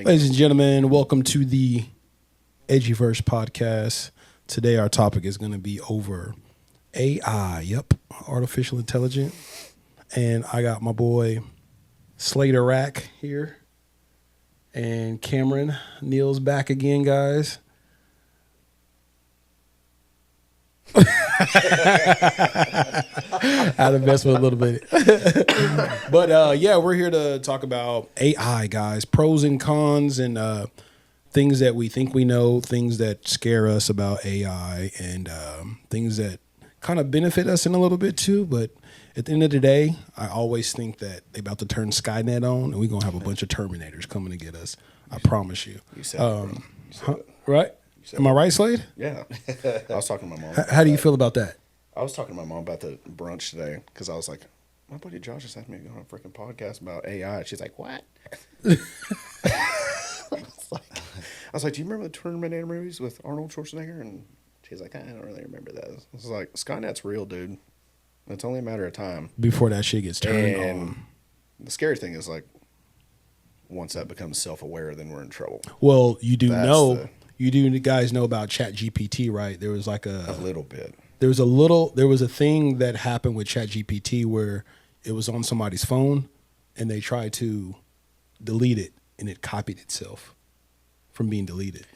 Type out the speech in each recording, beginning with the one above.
Ladies and gentlemen, welcome to the Edgyverse podcast. Today our topic is going to be over AI. Yep, artificial intelligence. And I got my boy Slater Rack here. And Cameron Neal's back again, guys. I had to mess with a little bit. But yeah, we're here to talk about AI, guys. Pros and cons and things that we think we know, things that scare us about AI, and things that kind of benefit us in a little bit too. But at the end of the day, I always think that they're about to turn Skynet on, and we're going to have a bunch of Terminators coming to get us. I promise you. You said it, bro. Right? Am I right, Slade? Yeah. I was talking to my mom. How do you feel about that? I was talking to my mom about the brunch today because I was like, my buddy Josh just asked me to go on a freaking podcast about AI. She's like, what? I was like, do you remember the Terminator movies with Arnold Schwarzenegger? And she's like, I don't really remember that. I was like, Skynet's real, dude. It's only a matter of time. Before that shit gets turned on. The scary thing is, like, once that becomes self-aware, then we're in trouble. Well, you do guys know about ChatGPT, right? There was like a little bit. There was a thing that happened with ChatGPT where it was on somebody's phone and they tried to delete it and it copied itself from being deleted.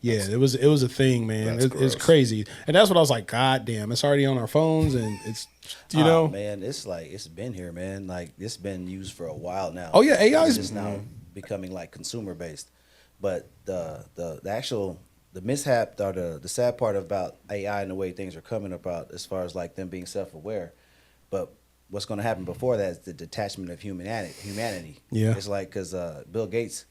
Yeah, it was a thing, man. It's crazy. And that's what I was like, God damn, it's already on our phones and it's, you know. Man, it's like, it's been here, man. Like, it's been used for a while now. Oh, yeah, AI is just now becoming like consumer based. But the mishap or the sad part about AI and the way things are coming about as far as like them being self-aware. But what's going to happen before that is the detachment of humanity. Yeah. It's like, because Bill Gates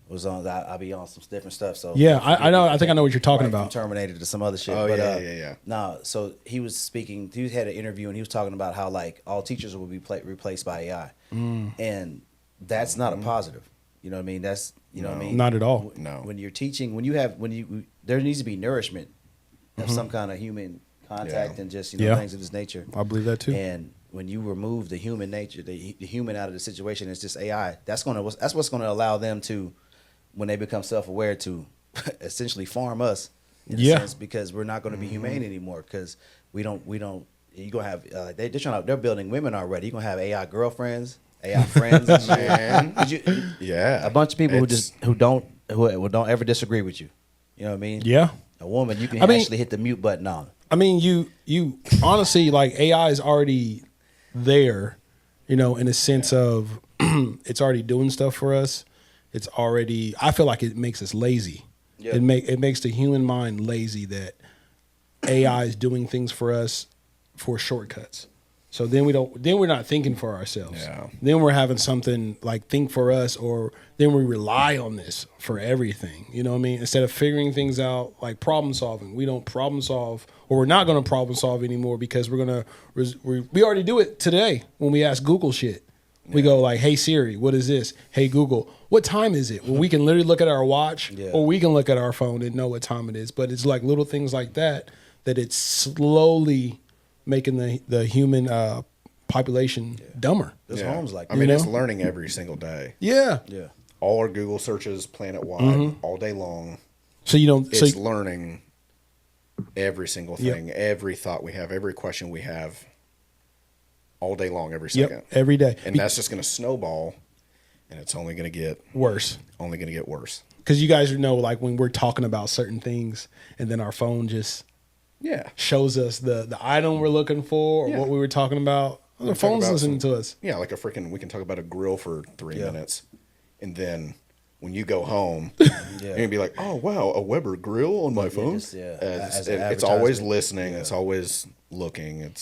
was on, I'll be on some different stuff. So yeah, I know. I think I know what you're talking about. From Terminator to some other shit. Oh, but, yeah. No, so he was speaking, he had an interview and he was talking about how like all teachers will be replaced by AI. And that's not a positive. You know what I mean? That's, you know what I mean? Not at all. No. When you're teaching, there needs to be nourishment of some kind of human contact and just, things of this nature. I believe that too. And when you remove the human nature, the human out of the situation, it's just AI. That's what's going to allow them to, when they become self-aware, to essentially farm us in a sense, because we're not going to be humane anymore, because we don't, you're going to have, they're building women already. You're going to have AI girlfriends, AI friends, man. A bunch of people who don't ever disagree with you. You know what I mean? Yeah. A woman, you can actually hit the mute button on. I mean, you honestly, like, AI is already there, in a sense of it's already doing stuff for us. It's already, I feel like it makes us lazy. Yeah. It makes the human mind lazy that AI is doing things for us for shortcuts. So then we're not thinking for ourselves. Yeah. Then we're having something like think for us, or then we rely on this for everything. You know what I mean? Instead of figuring things out, like problem solving, we don't problem solve, or we're not going to problem solve anymore, because we already do it today when we ask Google shit. We go like, hey Siri, what is this? Hey Google, what time is it? Well, we can literally look at our watch or we can look at our phone and know what time it is. But it's like little things like that it's slowly making the human population dumber. There's homes like that. I mean, it's learning every single day. Yeah. Yeah. All our Google searches planet-wide, all day long. So it's learning every single thing, every thought we have, every question we have, all day long, every second. Every day. And that's just going to snowball, and it's only going to get worse. Only going to get worse. Because you guys know, like, when we're talking about certain things, and then our phone just shows us the item we're looking for, or what we were talking about. The phone's listening to us. Yeah, like we can talk about a grill for 3 minutes, and then when you go home, you're going to be like, oh, wow, a Weber grill on my phone? It's always listening. It's always looking.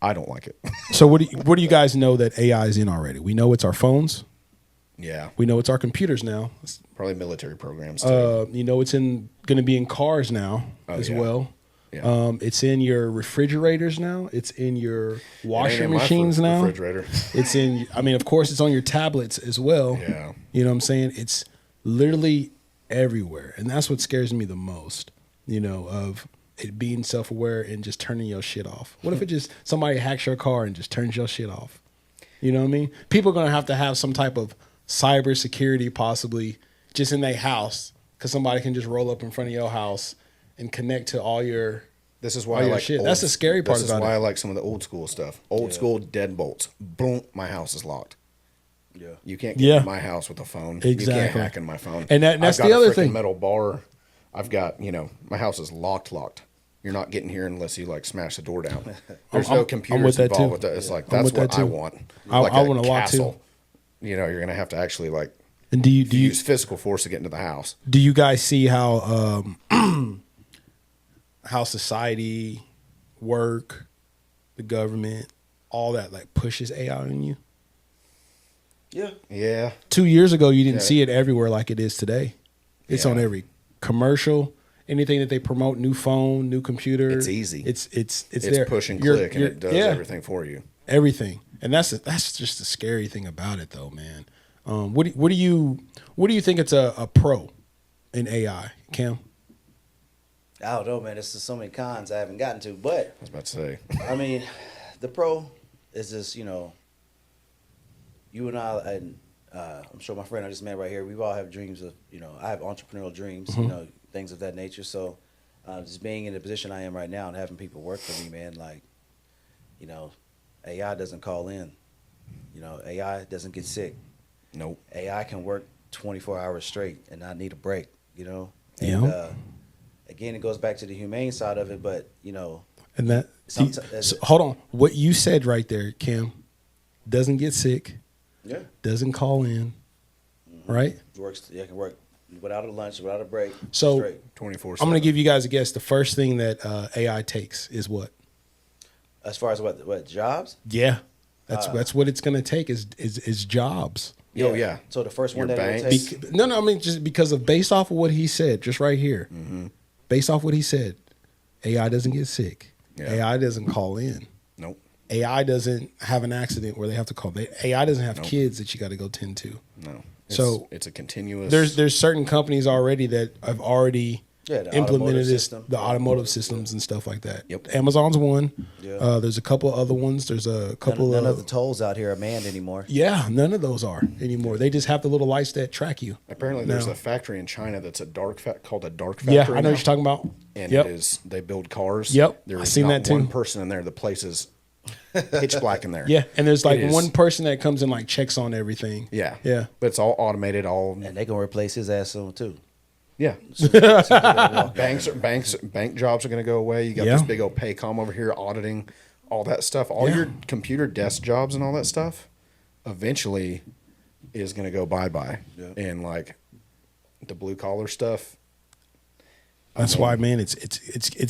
I don't like it. So what do you guys know that AI is in already? We know it's our phones. Yeah. We know it's our computers now. Probably military programs too. It's going to be in cars now as well. Yeah. It's in your refrigerators now. It's in your washing machines now. Refrigerator. It's in, of course, it's on your tablets as well. Yeah. You know what I'm saying? It's literally everywhere. And that's what scares me the most, of it being self-aware and just turning your shit off. What if it just, somebody hacks your car and just turns your shit off? You know what I mean? People are going to have some type of cybersecurity possibly just in their house, because somebody can just roll up in front of your house and connect to all your. This is why I like shit. That's the scary part about it. This is why I like some of the old school stuff. Old school deadbolts. Boom, my house is locked. Yeah, you can't get in my house with a phone. Exactly. You can't hack in my phone. And that's the other thing. Metal bar. I've got, my house is locked. You're not getting here unless you like smash the door down. There's no computers involved with that. It's like that's what I want. I want a lock too. You're gonna have to actually like. And do you use physical force to get into the house? Do you guys see how how society, work, the government, all that like pushes AI on you? Yeah. 2 years ago, you didn't see it everywhere like it is today. It's on every commercial, anything that they promote, new phone, new computer. It's easy. It's there. Push and click, and it does everything for you. Everything, and that's just the scary thing about it, though, man. What do you think it's a pro in AI, Cam? I don't know, man. There's just so many cons I haven't gotten to, but I was about to say. I mean, the pro is just you and I, and I'm sure my friend I just met right here. We all have dreams of I have entrepreneurial dreams, things of that nature. So just being in the position I am right now and having people work for me, man, like AI doesn't call in, AI doesn't get sick. Nope. AI can work 24 hours straight and not need a break, And again, it goes back to the humane side of it, but and that hold on, what you said right there, Cam, doesn't get sick, doesn't call in, right? Works, it can work without a lunch, without a break. So straight. 24/7. I'm going to give you guys a guess. The first thing that AI takes is what? As far as what jobs? Yeah, that's what it's going to take is jobs. Oh yeah. So the first one that banks. it takes. No, I mean just because of based off of what he said, just right here, based off what he said, AI doesn't get sick. Yeah. AI doesn't call in. Nope. AI doesn't have an accident where they have to call. AI doesn't have kids that you got to go tend to. No. It's a continuous. There's certain companies already that have already implemented the automotive systems and stuff like that. Yep. Amazon's one. Yeah. There's a couple of other ones. There's a couple none of the tolls out here are manned anymore. Yeah, none of those are anymore. They just have the little lights that track you. Apparently, there's a factory in China that's called a dark factory. Yeah, I know what you're talking about. And it is they build cars. Yep, There's I've seen that too. One person in there. The place is pitch black in there. Yeah, and there's like one person that comes and like checks on everything. Yeah, yeah, but it's all automated. And they gonna replace his ass soon too. Yeah, bank jobs are going to go away. You got this big old Paycom over here auditing all that stuff. All your computer desk jobs and all that stuff eventually is going to go bye-bye. Yeah. And like the blue collar stuff. That's why, man. It's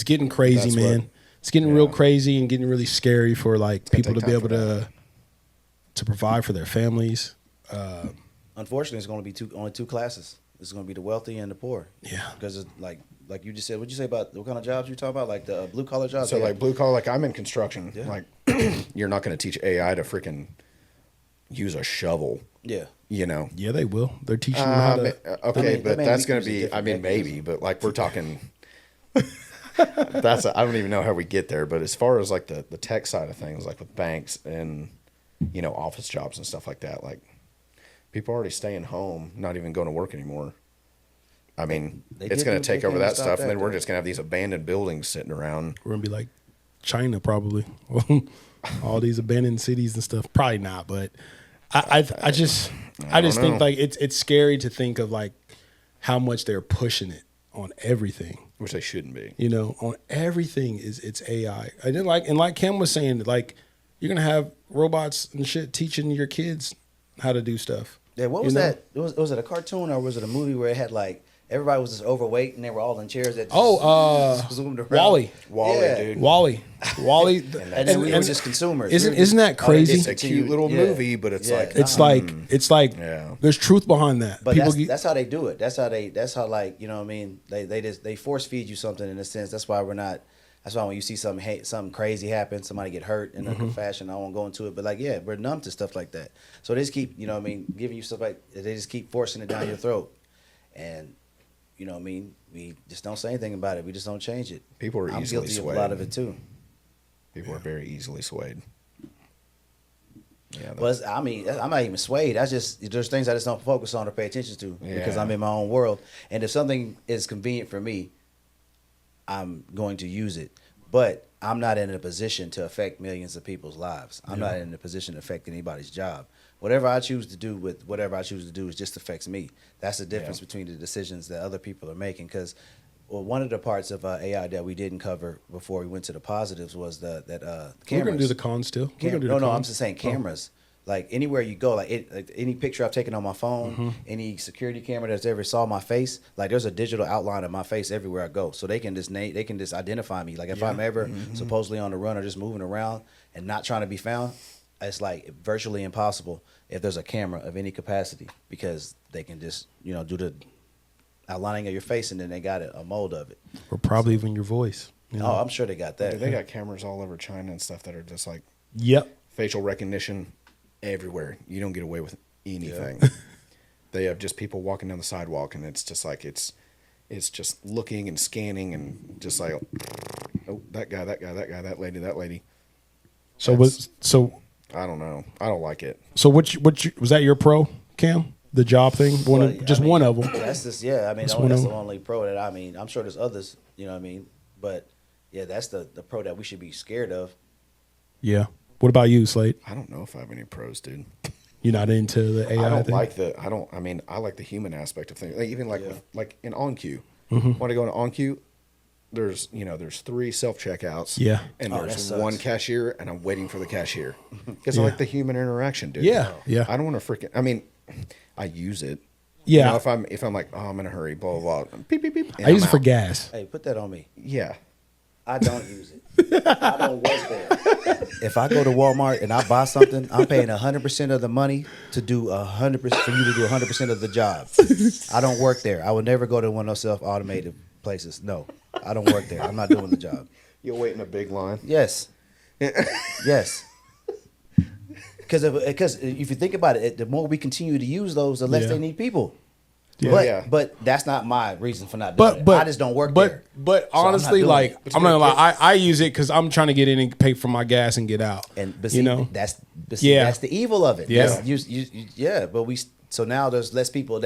getting crazy, man. It's getting real crazy and getting really scary for like people to be able to provide for their families. Unfortunately, it's going to be only two classes. It's going to be the wealthy and the poor. Yeah. Because it's like you just said, what'd you say about what kind of jobs you talking about? Like the blue collar jobs? So like blue collar, like I'm in construction. Yeah. Like you're not going to teach AI to freaking use a shovel. Yeah. Yeah, they will. They're teaching you how to. Okay, but that's going to be, maybe, but like we're talking. I don't even know how we get there. But as far as like the tech side of things, like with banks and, office jobs and stuff like that, like, people are already staying home, not even going to work anymore. I mean, it's going to take over that stuff, and then we're just going to have these abandoned buildings sitting around. We're going to be like China, probably. All these abandoned cities and stuff. Probably not, but I just think like it's scary to think of like how much they're pushing it on everything. Which they shouldn't be. On everything it's AI. I didn't like Kim was saying, like you're going to have robots and shit teaching your kids how to do stuff. Yeah, what was that? Was it a cartoon or was it a movie where it had like everybody was just overweight and they were all in chairs that just zoomed around? Wall-E, dude. Wall-E, and we were just consumers. Isn't that crazy? It's a cute little movie, but it's like there's truth behind that. But that's how they do it. That's how like they force feed you something in a sense. That's why when you see something crazy happen, somebody get hurt in a fashion, I won't go into it, but like, we're numb to stuff like that. So they just keep, giving you stuff like, they just keep forcing it down your throat. And, we just don't say anything about it. We just don't change it. People are easily swayed. Of a lot of it too. People are very easily swayed. Yeah, but I mean, I'm not even swayed. There's things I just don't focus on or pay attention to because I'm in my own world. And if something is convenient for me, I'm going to use it. But I'm not in a position to affect millions of people's lives. I'm not in a position to affect anybody's job. Whatever I choose to do with whatever I choose to do, it just affects me. That's the difference between the decisions that other people are making. Because one of the parts of AI that we didn't cover before we went to the positives was that cameras. We're gonna do the cons still. No, I'm just saying cameras. Like anywhere you go, like any picture I've taken on my phone, any security camera that's ever saw my face, like there's a digital outline of my face everywhere I go, so they can just identify me. Like if I'm ever supposedly on the run or just moving around and not trying to be found, it's like virtually impossible if there's a camera of any capacity because they can just do the outlining of your face and then they got a mold of it, or probably even your voice. Oh, I'm sure they got that. They got cameras all over China and stuff that are just like facial recognition. Everywhere. You don't get away with anything. They have just people walking down the sidewalk and it's just like it's just looking and scanning and just like, oh, that guy, that lady. So I don't know. I don't like it. So was that your pro, Cam? The job thing? One of them. That's just that's the only pro that I'm sure there's others, you know what I mean? But yeah, that's the pro that we should be scared of. Yeah. What about you, Slade? I don't know if I have any pros, dude. You're not into the AI I don't thing? I like the human aspect of things. Like, even like in OnQ. When I go into OnQ, there's 3 self-checkouts. Yeah. And there's one cashier and I'm waiting for the cashier. Because I like the human interaction, dude. Yeah. Yeah. I don't want to I use it. Yeah. If I'm like, oh, I'm in a hurry, blah, blah, blah. Beep, beep, beep. I use it for gas. Hey, put that on me. Yeah. I don't use it. I don't work there. If I go to Walmart and I buy something, I'm paying 100% of the money to do 100% for you to do 100% of the job. I don't work there. I would never go to one of those self-automated places. No, I don't work there. I'm not doing the job. You'll wait in a big line. Yes. Yes. Because if you think about it, the more we continue to use those, the less they need people. Yeah. But that's not my reason for not doing it. I just don't work there. But honestly, I'm not gonna lie. I use it because I'm trying to get in and pay for my gas and get out. That's the evil of it. Yeah. But so now there's less people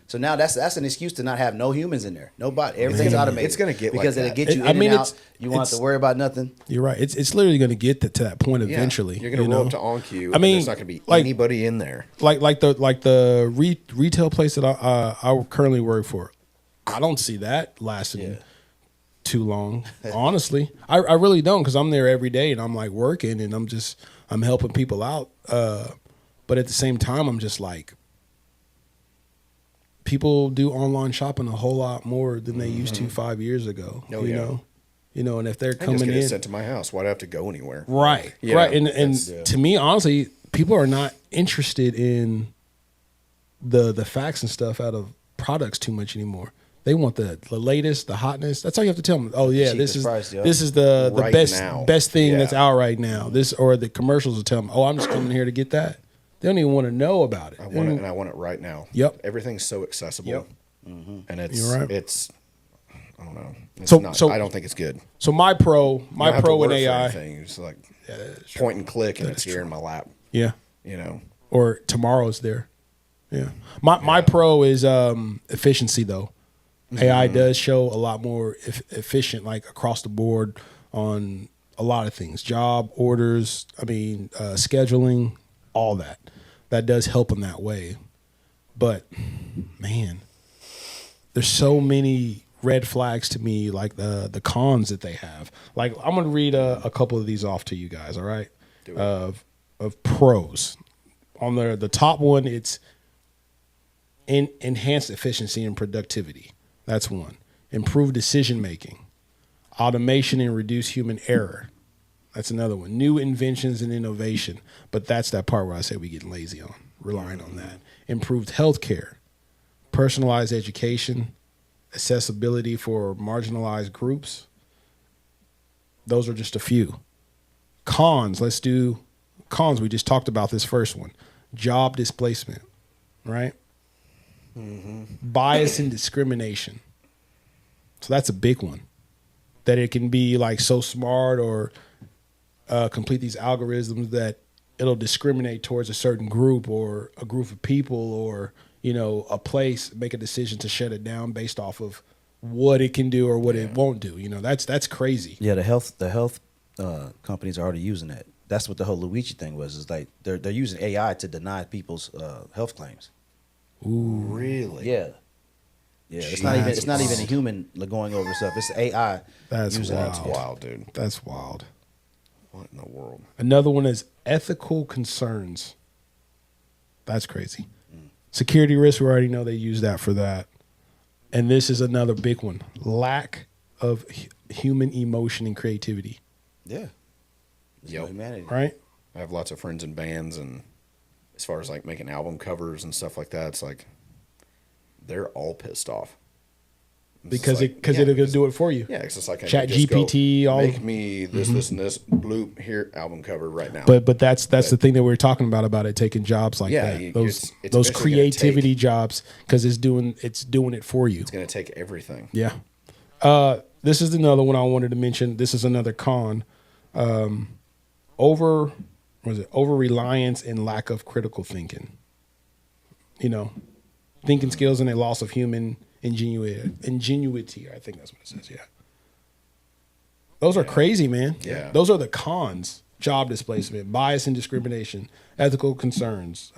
so now that's an excuse to not have no humans in there. Nobody. Everything's automated. It's gonna get because it'll get you in and out. You won't have to worry about nothing. You're right. It's literally gonna get to that point eventually. You're gonna roll up to OnQ. And there's not gonna be anybody in there. Like the retail place that I currently work for. I don't see that lasting too long. Honestly, I really don't, because I'm there every day and I'm like working and I'm helping people out. But at the same time, I'm just like, people do online shopping a whole lot more than they used to 5 years ago. You know, and if they're coming in, in, sent to my house, why do I have to go anywhere? Right, right. And to me, honestly, people are not interested in the facts and stuff out of products too much anymore. They want the latest, the hotness. That's all you have to tell them. Oh yeah, this is the right best thing that's out right now. Or the commercials will tell them, oh, I'm just coming here to get that. They don't even want to know about it. I want it, and I want it right now. Yep. Everything's so accessible. Yep. And it's I don't know. I don't think it's good. So my pro in AI. It's like point and click, and it's here in my lap. Yeah. Or tomorrow's there. Yeah. My pro is efficiency though. AI does show a lot more efficient, like across the board on a lot of things, job orders. Scheduling. All that does help in that way. But man, there's so many red flags to me, like the cons that they have. Like, I'm gonna read a couple of these off to you guys, all right? Of pros. On the top one, it's enhanced efficiency and productivity. That's one. Improved decision making, automation and reduce human error. That's another one. New inventions and innovation. But that's that part where I say we get lazy on, relying on that. Improved healthcare, personalized education, accessibility for marginalized groups. Those are just a few. Cons, let's do cons. We just talked about this first one. Job displacement, right? Bias and discrimination. So that's a big one. That it can be like so smart or complete these algorithms that it'll discriminate towards a certain group or a group of people or, you know, a place, make a decision to shut it down based off of what it can do or what it won't do. You know, that's crazy. Yeah, the health companies are already using that. That's what the whole Luigi thing was. Is like they're using AI to deny people's health claims. Ooh, really? Yeah. Yeah, it's not even a human going over stuff. It's AI. That's using wild. That's wild, dude. That's wild. What in the world? Another one is ethical concerns. That's crazy. Security risk, we already know they use that for that. And this is another big one. Lack of human emotion and creativity. Yeah. Yep. Humanity. Right? I have lots of friends in bands, and as far as like making album covers and stuff like that, it's like they're all pissed off. Because it'll do it for you. Yeah, it's just like Chat GPT, all make me this, this, and this bloop here album cover right now. But that's the thing that we were talking about it taking jobs like that. Those it's creativity jobs, because it's doing it for you. It's going to take everything. Yeah. This is another one I wanted to mention. This is another con. Over reliance and lack of critical thinking. You know, thinking skills and a loss of human ingenuity. I think that's what it says. Yeah. Those are crazy, man. Yeah. Those are the cons. Job displacement, bias and discrimination, ethical concerns,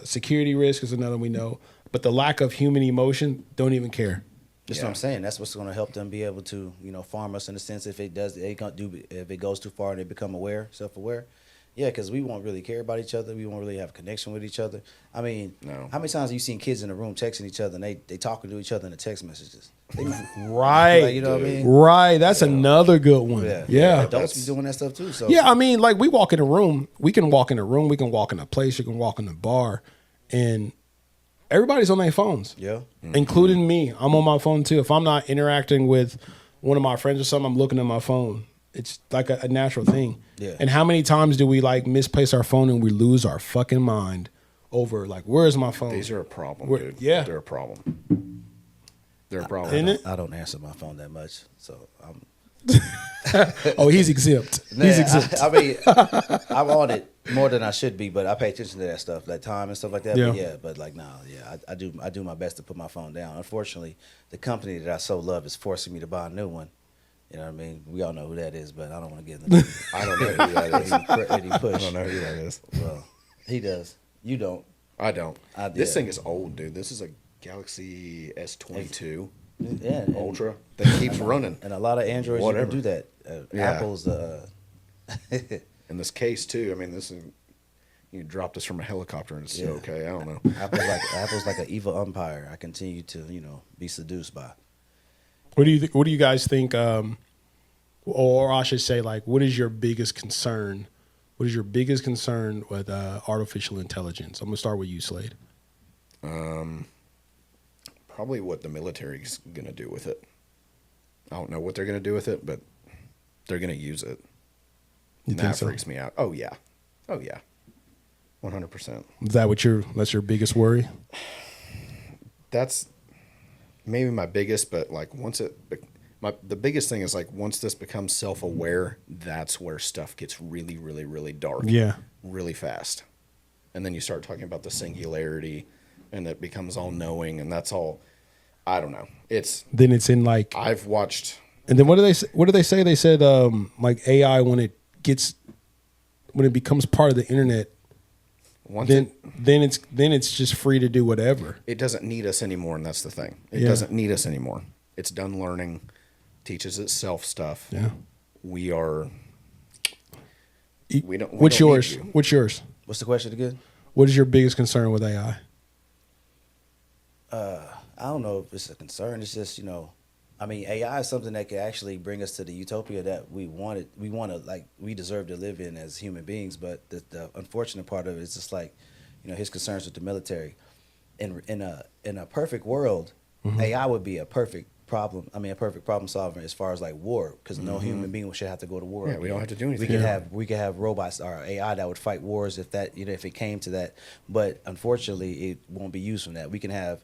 security risk is another we know. But the lack of human emotion, don't even care. That's what I'm saying. That's what's going to help them be able to, you know, farm us in a sense if it goes too far and they become self-aware. Yeah, because we won't really care about each other. We won't really have a connection with each other. I mean, no. How many times have you seen kids in the room texting each other and they talking to each other in the text messages? Right. Like, you know what I mean? Right. That's another good one. Yeah. Adults be doing that stuff too. So yeah, I mean, like we walk in a room, we can walk in a place, you can walk in a bar, and everybody's on their phones. Yeah. Including me. I'm on my phone too. If I'm not interacting with one of my friends or something, I'm looking at my phone. It's like a natural thing. Yeah. And how many times do we like misplace our phone and we lose our fucking mind over like, where's my phone? These are a problem, dude. Yeah. They're a problem. They're a problem. I don't answer my phone that much, so I'm. Oh, he's exempt. He's exempt. I mean, I'm on it more than I should be, but I pay attention to that stuff, that time and stuff like that. Yeah. But like, I do my best to put my phone down. Unfortunately, the company that I so love is forcing me to buy a new one. You know what I mean? We all know who that is, but I don't want to get in the. I don't know who that is. Eddie Push. I don't know who that is. Well, he does. You don't. I don't. This thing is old, dude. This is a Galaxy S22 Ultra that keeps running. And a lot of Androids you can do that. Apple's. In this case too. I mean, this is. You drop this from a helicopter and it's still okay. I don't know. Apple's like an evil umpire. I continue to be seduced by. What do you guys think? Or I should say, like, what is your biggest concern? What is your biggest concern with artificial intelligence? I'm gonna start with you, Slade. Probably what the military's gonna do with it. I don't know what they're gonna do with it, but they're gonna use it. You and think that so? freaks me out. Oh yeah, 100%. Is that that's your biggest worry? That's maybe my biggest, but like the biggest thing is like once this becomes self-aware, that's where stuff gets really, really, really dark. Yeah. Really fast. And then you start talking about the singularity and it becomes all knowing and that's all, I don't know. Then it's in like, I've watched. And then what do they say? They said like AI when it becomes part of the internet, then it's just free to do whatever. It doesn't need us anymore, and that's the thing. It doesn't need us anymore. It's done learning, teaches itself stuff. Yeah. We don't. What's yours? What's yours? What's the question again? What is your biggest concern with AI? I don't know if it's a concern. It's just, I mean, AI is something that can actually bring us to the utopia that we wanted. We deserve to live in as human beings. But the unfortunate part of it is just like, his concerns with the military. In a perfect world, AI would be a perfect problem solver as far as like war, because no human being should have to go to war. Yeah, we don't have to do anything. We could have robots or AI that would fight wars if it came to that. But unfortunately, it won't be used from that. We can have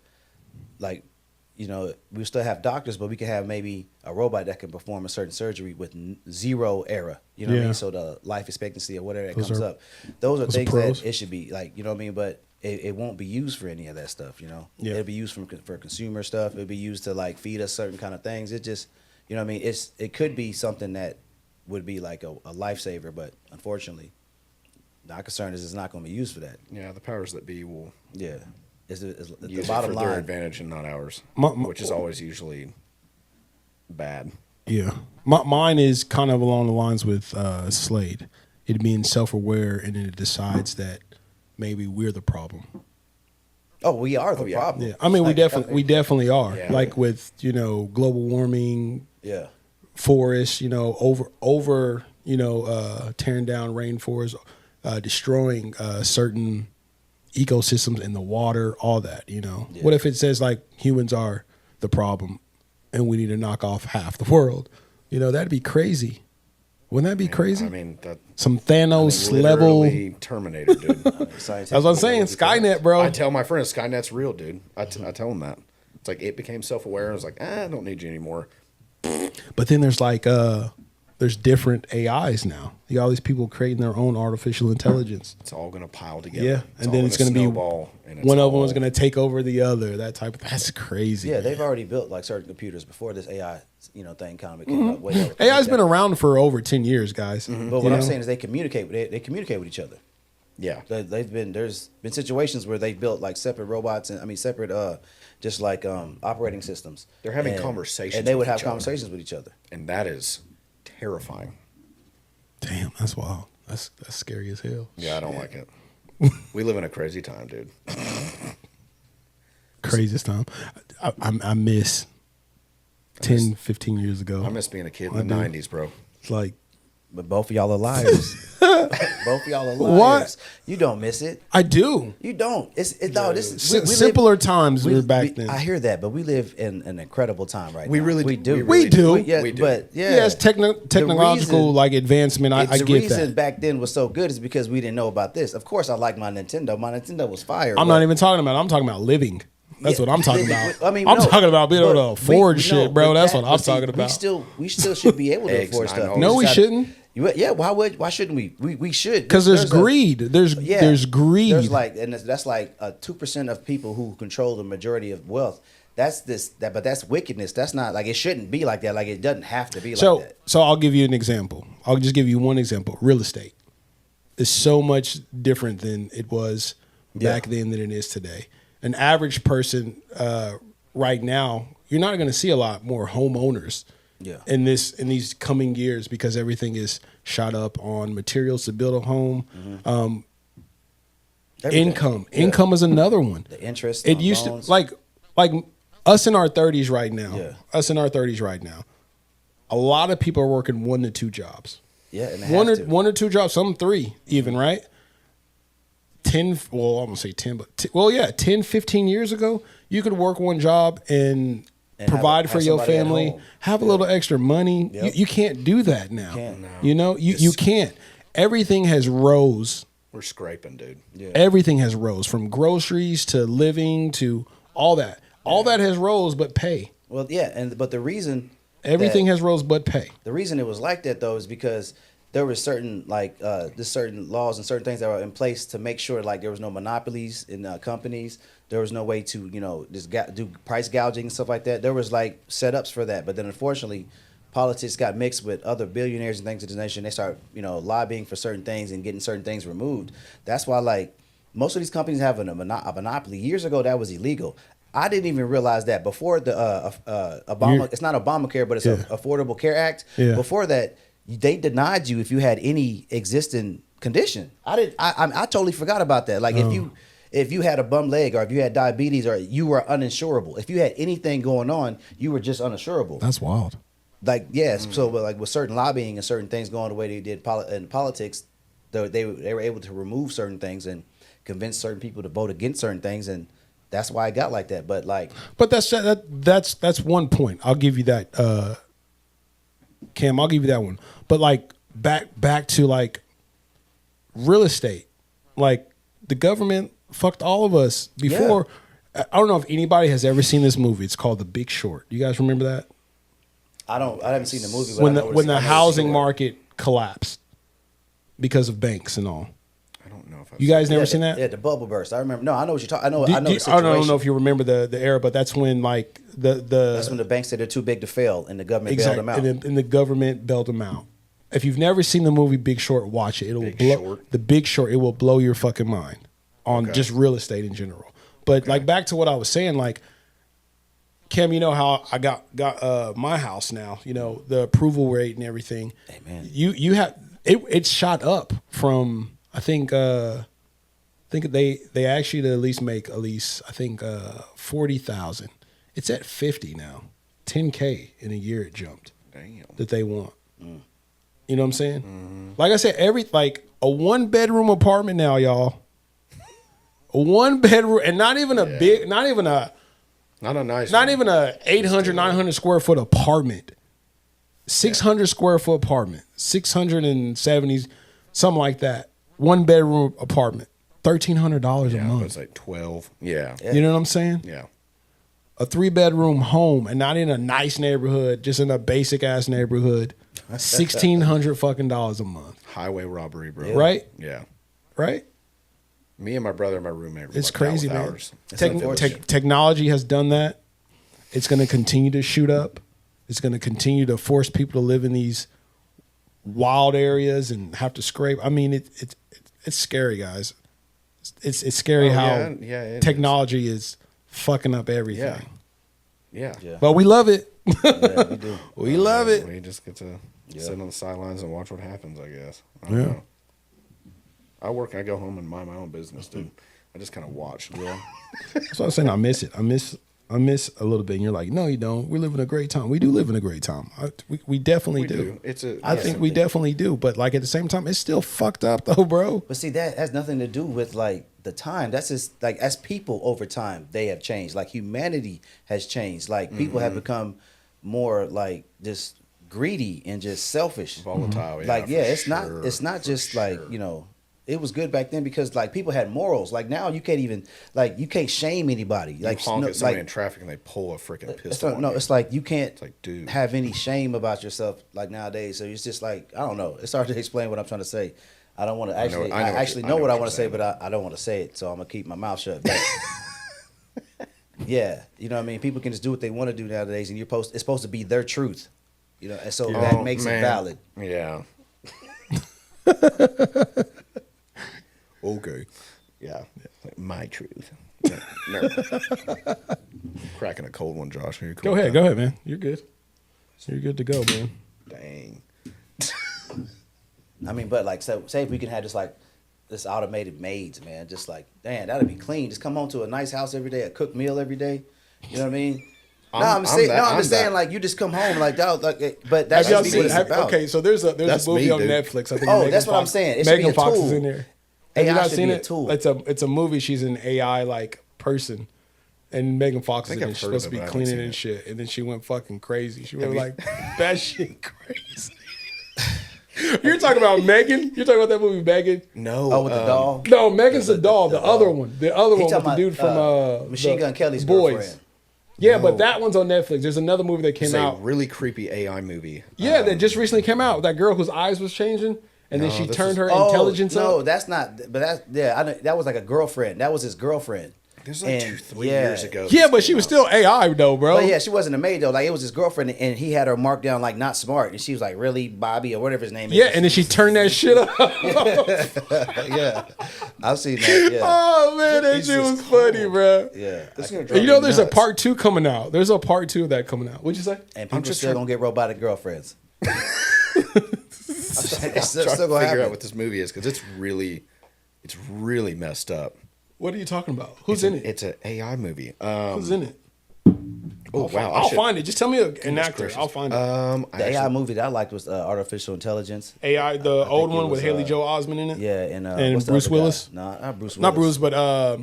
we still have doctors, but we can have maybe a robot that can perform a certain surgery with zero error. You know what I mean? So the life expectancy or whatever that comes up, those are things that it should be like, you know what I mean? But it won't be used for any of that stuff, you know? Yeah. It'll be used for consumer stuff. It'll be used to like feed us certain kind of things. It just, you know what I mean? It could be something that would be like a lifesaver, but unfortunately, my concern is it's not going to be used for that. Yeah, the powers that be will. Yeah. Is use the bottom it for line. their advantage and not ours, which is always usually bad. Yeah. Mine is kind of along the lines with Slade. It being self-aware, and then it decides that maybe we're the problem. Oh, we are the problem. Yeah. I mean, we definitely are. Yeah. Like with, global warming, forests, over tearing down rainforests, destroying certain ecosystems in the water, all that, What if it says like humans are the problem and we need to knock off half the world? That'd be crazy. Wouldn't that be crazy? I mean, some Thanos level Terminator, dude. That's what I'm saying. Skynet, bro. I tell my friends Skynet's real, dude. I tell them that. It's like it became self-aware and was like, I don't need you anymore. But then there's like there's different AIs now. You got all these people creating their own artificial intelligence. It's all going to pile together. Yeah, and then it's going to be one of them is going to take over the other. That type of that's crazy. Yeah, man. They've already built like certain computers before this AI thing kind of came up. AI's been around for over 10 years, guys. Mm-hmm. But what I'm saying is they communicate. They communicate with each other. Yeah, there's been situations where they built like separate robots and separate just like operating systems. They're having conversations, and they would have conversations with each other, and that is terrifying. Damn, that's wild. That's scary as hell. Yeah, I don't like it. We live in a crazy time, dude. Craziest time. I miss 10, 15 years ago. I miss being a kid in the 90s, bro. It's like, but both of y'all are liars. Both of y'all are liars. What? You don't miss it. I do. You don't. Simpler times were back then. I hear that, but we live in an incredible time right now. We do. We do. We do. But yes, technological advancement. I get that. The reason back then was so good is because we didn't know about this. Of course, I like my Nintendo. My Nintendo was fire. I'm not even talking about. I'm talking about living. That's what I'm talking about. I mean, I'm talking about being able to afford shit, bro. That's what I'm talking about. We still should be able to afford stuff. No, we shouldn't. Yeah, why shouldn't we? We should, because there's greed. There's greed. There's that's like 2% of people who control the majority of wealth. But that's wickedness. That's not like it shouldn't be like that. Like it doesn't have to be like that. So I'll give you an example. I'll just give you one example. Real estate is so much different than it was back then than it is today. An average person right now, you're not going to see a lot more homeowners. Yeah. In these coming years, because everything is shot up on materials to build a home. Mm-hmm. Income is another one. The interest. It used loans. To like us in our 30s right now. Yeah. Us in our 30s right now. A lot of people are working 1 to 2 jobs. Yeah, and one or 2 jobs, some 3 even, right? 10, well, I'm gonna say 10, but 10, 15 years ago, you could work 1 job and provide for your family, have a little extra money. Yep. You can't do that now. You can't. Everything has rose. We're scraping, dude. Yeah. Everything has rose, from groceries to living to all that. All that has rose, but pay. Well, yeah, but the reason everything has rose, but pay. The reason it was like that though is because there were certain certain laws and certain things that were in place to make sure like there was no monopolies in companies. There was no way to just do price gouging and stuff like that. There was like setups for that, but then unfortunately, politics got mixed with other billionaires and things of this nation. They start lobbying for certain things and getting certain things removed. That's why like most of these companies have a monopoly. Years ago, that was illegal. I didn't even realize that before the Obama. It's not Obamacare, but it's Affordable Care Act. Yeah. Before that, they denied you if you had any existing condition. I totally forgot about that. Like if you had a bum leg or if you had diabetes or you were uninsurable, if you had anything going on, you were just uninsurable. That's wild. Like yes, so like with certain lobbying and certain things going the way they did in politics, they were able to remove certain things and convince certain people to vote against certain things, and that's why it got like that. But that's one point. I'll give you that, Cam. I'll give you that one. But like back to like real estate, like the government fucked all of us before. I don't know if anybody has ever seen this movie. It's called The Big Short. You guys remember that? I haven't seen the movie. But When the housing market collapsed because of banks and all. I don't know if you guys never seen that. Yeah, the bubble burst. I remember. No, I know what you're talking. I know. I don't know if you remember the era, but that's when like that's when the banks said they're too big to fail, and the government bailed them out. And the government bailed them out. If you've never seen the movie Big Short, watch it. The Big Short. It will blow your fucking mind on just real estate in general. But like back to what I was saying, like Cam, you know how I got my house now. You know the approval rate and everything. Hey man, you have it shot up from I think they actually at least make I think 40,000. It's at 50 now. 10K in a year it jumped. Damn. That they want. You know what I'm saying? Mm-hmm. Like I said, a 1-bedroom apartment now, y'all. A 1-bedroom, and not even a big, not even a nice, not even a 800, 900 square foot apartment. 600 square foot apartment, 670, something like that. 1-bedroom apartment, $1,300 a month. It's like 12. Yeah. You know what I'm saying? Yeah. A 3-bedroom home, and not in a nice neighborhood, just in a basic ass neighborhood. $1,600 fucking dollars a month. Highway robbery, bro. Right? Yeah. Right? Me and my brother and my roommate. It's crazy, man. Technology has done that. It's going to continue to shoot up. It's going to continue to force people to live in these wild areas and have to scrape. I mean, it's scary, guys. It's scary how technology is fucking up everything. Yeah. But we love it. Yeah, we do. We love it. We just get to sit on the sidelines and watch what happens, I guess. I don't know. I go home and mind my own business, dude. I just kind of watch. Yeah. That's what I'm saying. I miss it. I miss a little bit. And you're like, no, you don't. We're living a great time. We do live in a great time. We definitely do. I think we definitely do. But like at the same time, it's still fucked up though, bro. But see, that has nothing to do with like the time. That's just like as people over time, they have changed. Like humanity has changed. Like people have become more like just greedy and just selfish. Volatile. Like it's not just like, you know, it was good back then because like people had morals. Like now you can't even you can't shame anybody. You like honk at somebody in traffic and they pull a freaking pistol. It's like you can't dude, have any shame about yourself like nowadays. So it's just like I don't know. It's hard to explain what I'm trying to say. I don't want to actually. I actually know what I want to say, but I don't want to say it. So I'm gonna keep my mouth shut. Yeah, you know what I mean. People can just do what they want to do nowadays, and it's supposed to be their truth. You know, and so that makes it valid. Yeah. Okay. Yeah. Like my truth. Cracking a cold one, Josh. Cool. Go ahead, man. You're good. You're good to go, man. Dang. I mean, but like, say if we can have just like this automated maids, man, just like, damn, that'd be clean. Just come home to a nice house every day, a cooked meal every day. You know what I mean? I'm just saying, like, you just come home like that, but that's just what it's about. Okay, so there's a movie on Netflix. I think that's what I'm saying. Megan Fox is in there. Have you not seen it? Tool. It's a movie. She's an AI like person, and Megan Fox is in it. She's supposed to be cleaning and shit, and then she went fucking crazy. She went like that shit crazy. You're talking about Megan? You're talking about that movie Megan? No. Oh, with the doll? No, Megan's the doll. The other one. The other one with the dude from Machine Gun Kelly's Boys. Girlfriend. Yeah, but that one's on Netflix. There's another movie that came out. It's a really creepy AI movie. Yeah, that just recently came out. That girl whose eyes was changing, and then she turned her intelligence up. No, that's not. But that was like a girlfriend. That was his girlfriend. This was like 3 years ago. Yeah, but she was still AI though, bro. But yeah, she wasn't a maid though. Like it was his girlfriend, and he had her marked down like not smart, and she was like, "Really, Bobby or whatever his name is." Yeah, and then she turned that shit up. Yeah, I've seen that. Yeah. Oh man, that shit was funny, bro. Yeah, you know, there's a part 2 coming out. There's a part 2 of that coming out. What'd you say? And people still gonna get robotic girlfriends. It's still gonna figure out what this movie is because it's really messed up. What are you talking about? Who's in it? It's an AI movie. Who's in it? I'll find it. Just tell me an actor. Gracious. I'll find it. The AI movie that I liked was Artificial Intelligence. AI, the old one with Haley Joel Osment in it. Yeah, and Bruce Willis. No, not Bruce Willis. Not Bruce, but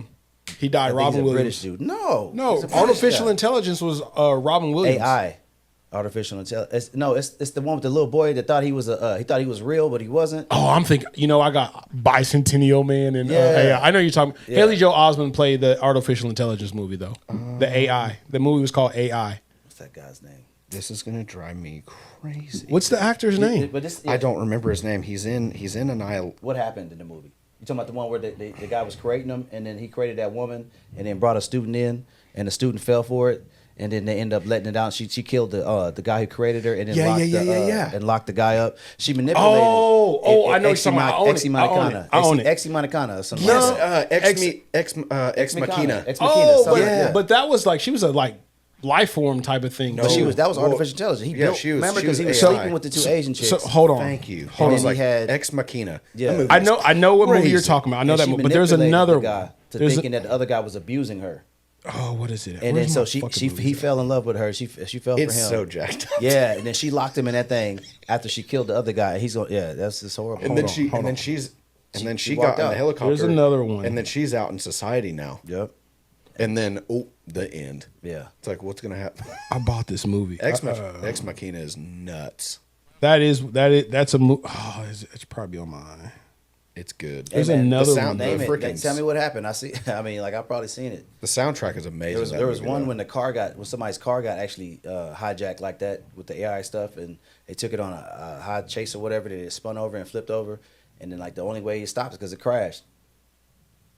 he died. Robin Williams. British dude. No. Artificial Intelligence was Robin Williams. AI. Artificial intelligence. It's the one with the little boy that thought he was he was real, but he wasn't. Oh, I'm thinking. I got Bicentennial Man and AI. I know you're talking. Yeah. Haley Joel Osment played the artificial intelligence movie though. The AI. The movie was called AI. What's that guy's name? This is gonna drive me crazy. What's the actor's name? I don't remember his name. He's in Annihilation. What happened in the movie? You talking about the one where the guy was creating them, and then he created that woman, and then brought a student in, and the student fell for it. And then they end up letting it out. She killed the guy who created her, and then and locked the guy up. She manipulated. I know something. I own it. Ex-Manacana or something. Ex Machina. But that was like she was a life form type of thing. No, that was artificial intelligence. Remember because he was sleeping with the two Asian chicks. So hold on. Thank you. Hold on. He had Ex Machina. Yeah, I know what movie you're talking about. I know that movie, but there's another guy thinking that the other guy was abusing her. Oh, what is it? And then so he fell in love with her. She fell for him. It's so jacked up. Yeah, and then she locked him in that thing after she killed the other guy. He's going, that's just horrible. And then she got in the helicopter. There's another one. And then she's out in society now. Yep. And then the end. Yeah. It's like, what's gonna happen? I bought this movie. Ex Machina is nuts. That's a movie. Oh, it's probably on mine. It's good. There's another one. Tell me what happened. I've probably seen it. The soundtrack is amazing. There was one when somebody's car got actually hijacked like that with the AI stuff, and they took it on a high chase or whatever. They spun over and flipped over, and then the only way it stopped is because it crashed.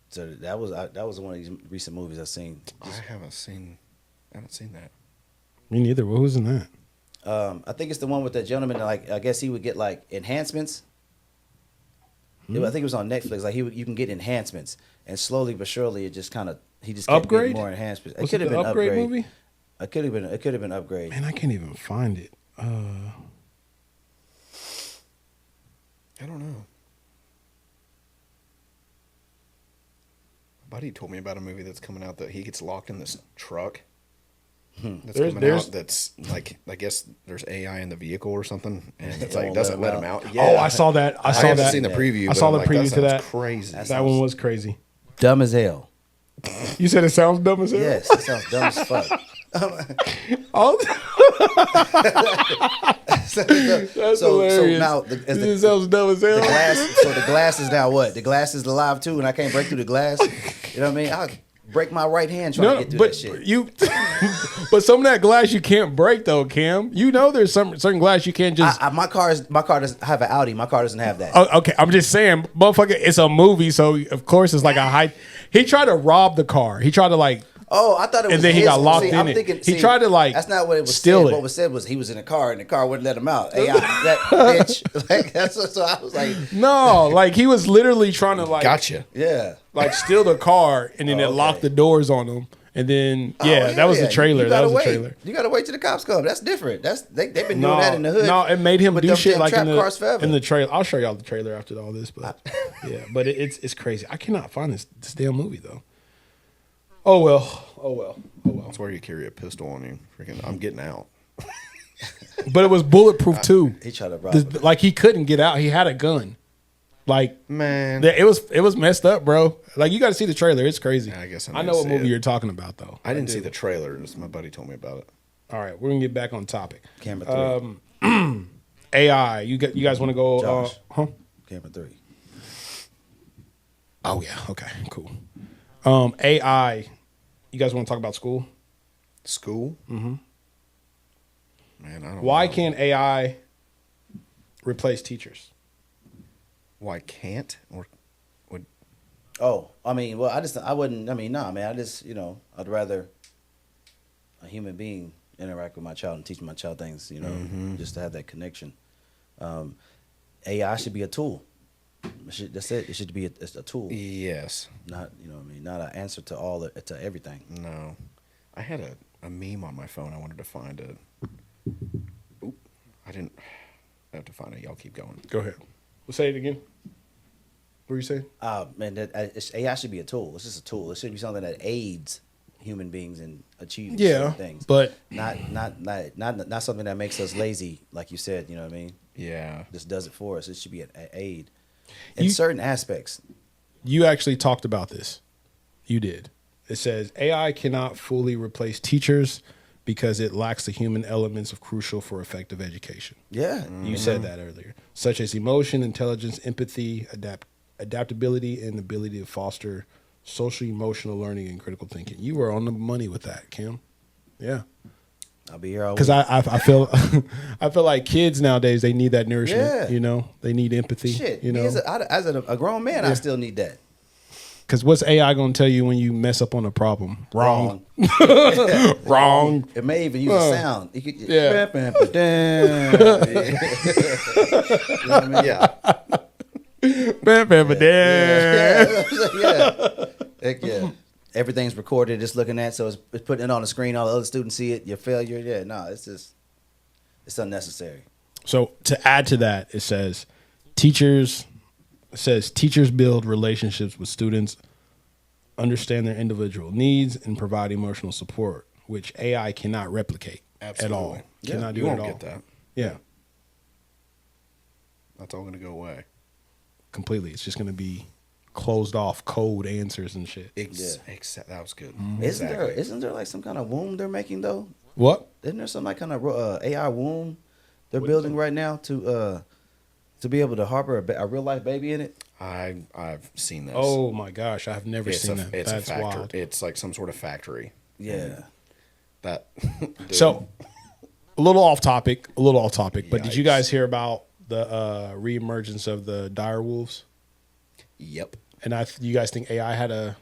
So that was one of these recent movies I've seen. I haven't seen that. Me neither. What was in that? I think it's the one with the gentleman. I guess he would get enhancements. I think it was on Netflix. You can get enhancements, and slowly but surely, it just kept getting more enhancements. It could have been Upgrade movie. It could have been Upgrade. Man, I can't even find it. I don't know. My buddy told me about a movie that's coming out that he gets locked in this truck. That's coming out. That's I guess there's AI in the vehicle or something, and it's doesn't let him out. Yeah. Oh, I saw that. I haven't seen the preview. I saw the preview to that. Crazy. That one was crazy. Dumb as hell. You said it sounds dumb as hell. Yes, it sounds dumb as fuck. That's hilarious. So now it sounds dumb as hell. The glass is now what? The glass is alive too, and I can't break through the glass. You know what I mean? I'll break my right hand trying to get through that shit. But some of that glass you can't break though, Cam. There's some certain glass you can't just. My car doesn't have an Audi. My car doesn't have that. Okay, I'm just saying, motherfucker. It's a movie, so of course it's like a high. He tried to rob the car. He tried to Oh, I thought it was. And then he got locked in it. He tried to That's not what it was. Steal it. What was said was he was in a car and the car wouldn't let him out. Hey, that bitch. So I was like, no, he was literally trying to Gotcha. Yeah. Steal the car and then it locked the doors on him. And then that was the trailer. That was the trailer. You gotta wait till the cops come. That's different. They've been doing that in the hood. No, it made him do shit in the trailer. I'll show y'all the trailer after all this, but but it's crazy. I cannot find this damn movie though. Oh well. That's where you carry a pistol on you. Freaking, I'm getting out. But it was bulletproof too. He tried to rob him. He couldn't get out. He had a gun. Man, it was messed up, bro. You got to see the trailer. It's crazy. Yeah, I guess I know what movie you're talking about though. I didn't see the trailer. My buddy told me about it. All right, we're gonna get back on topic. Camera 3. AI. You guys want to go? Josh. Camera 3. Oh yeah. Okay. Cool. AI. You guys want to talk about school? School? Mm-hmm. Man, I don't know. Why can't AI replace teachers? Why can't or would? Oh, I wouldn't. I'd rather a human being interact with my child and teach my child things. Just to have that connection. AI should be a tool. That's it. It should be a tool. Yes. Not not an answer to to everything. No, I had a meme on my phone. I wanted to find it. Oop, I didn't. I have to find it. Y'all keep going. Go ahead. We'll say it again. What were you saying? AI should be a tool. It's just a tool. It should be something that aids human beings in achieving certain things. But not something that makes us lazy, like you said. You know what I mean? Yeah. Just does it for us. It should be an aid in certain aspects. You actually talked about this. You did. It says AI cannot fully replace teachers, because it lacks the human elements of crucial for effective education. Yeah. You said that earlier, such as emotion, intelligence, empathy, adaptability, and ability to foster social emotional learning and critical thinking. You were on the money with that, Kim. Yeah. I'll be here all Because week. I feel I feel like kids nowadays, they need that nourishment. Yeah. You know, they need empathy. Shit. You know, As a grown man, I still need that. because what's AI gonna tell you when you mess up on a problem? Wrong. Wrong. It may even use a sound. It could, Yeah. You know what I mean? Yeah. Yeah. Heck yeah. Everything's recorded, it's looking at, so it's putting it on the screen, all the other students see it, your failure. Yeah, no, it's unnecessary. So to add to that, it says teachers build relationships with students, understand their individual needs, and provide emotional support, which AI cannot replicate at all. Absolutely. Cannot do You it won't at all. get that. Yeah, That's all going to go away. completely. It's just going to be closed off code answers and shit. That was good. Isn't there like some kind of womb they're making though? What? Isn't there some like kind of AI womb they're building right now to be able to harbor a real life baby in it? I've seen this. Oh my gosh, I've never it's seen a, that. It's That's a factory. wild. It's like some sort of factory. Yeah. That. So, a little off topic, but did you Yikes. guys hear about the reemergence of the dire wolves? Yep. And you guys think AI had a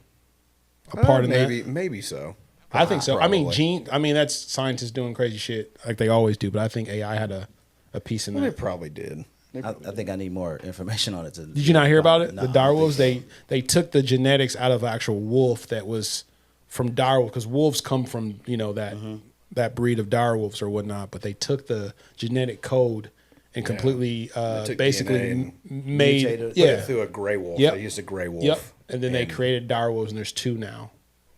part in that? Maybe so. I think so. Probably. I mean, that's scientists doing crazy shit like they always do, but I think AI had a piece in Well, they that. probably did. I think I need more information on it. Did you not hear about it? No, The I dire don't wolves, think they took the genetics out of an actual wolf that was from dire wolf, because wolves come from, that breed of dire wolves or whatnot, but they took the genetic code and completely took basically DNA and made mutated it. Put yeah it through a gray wolf. Yep. They used a gray wolf. Yep. And then they created dire wolves, and there's 2 now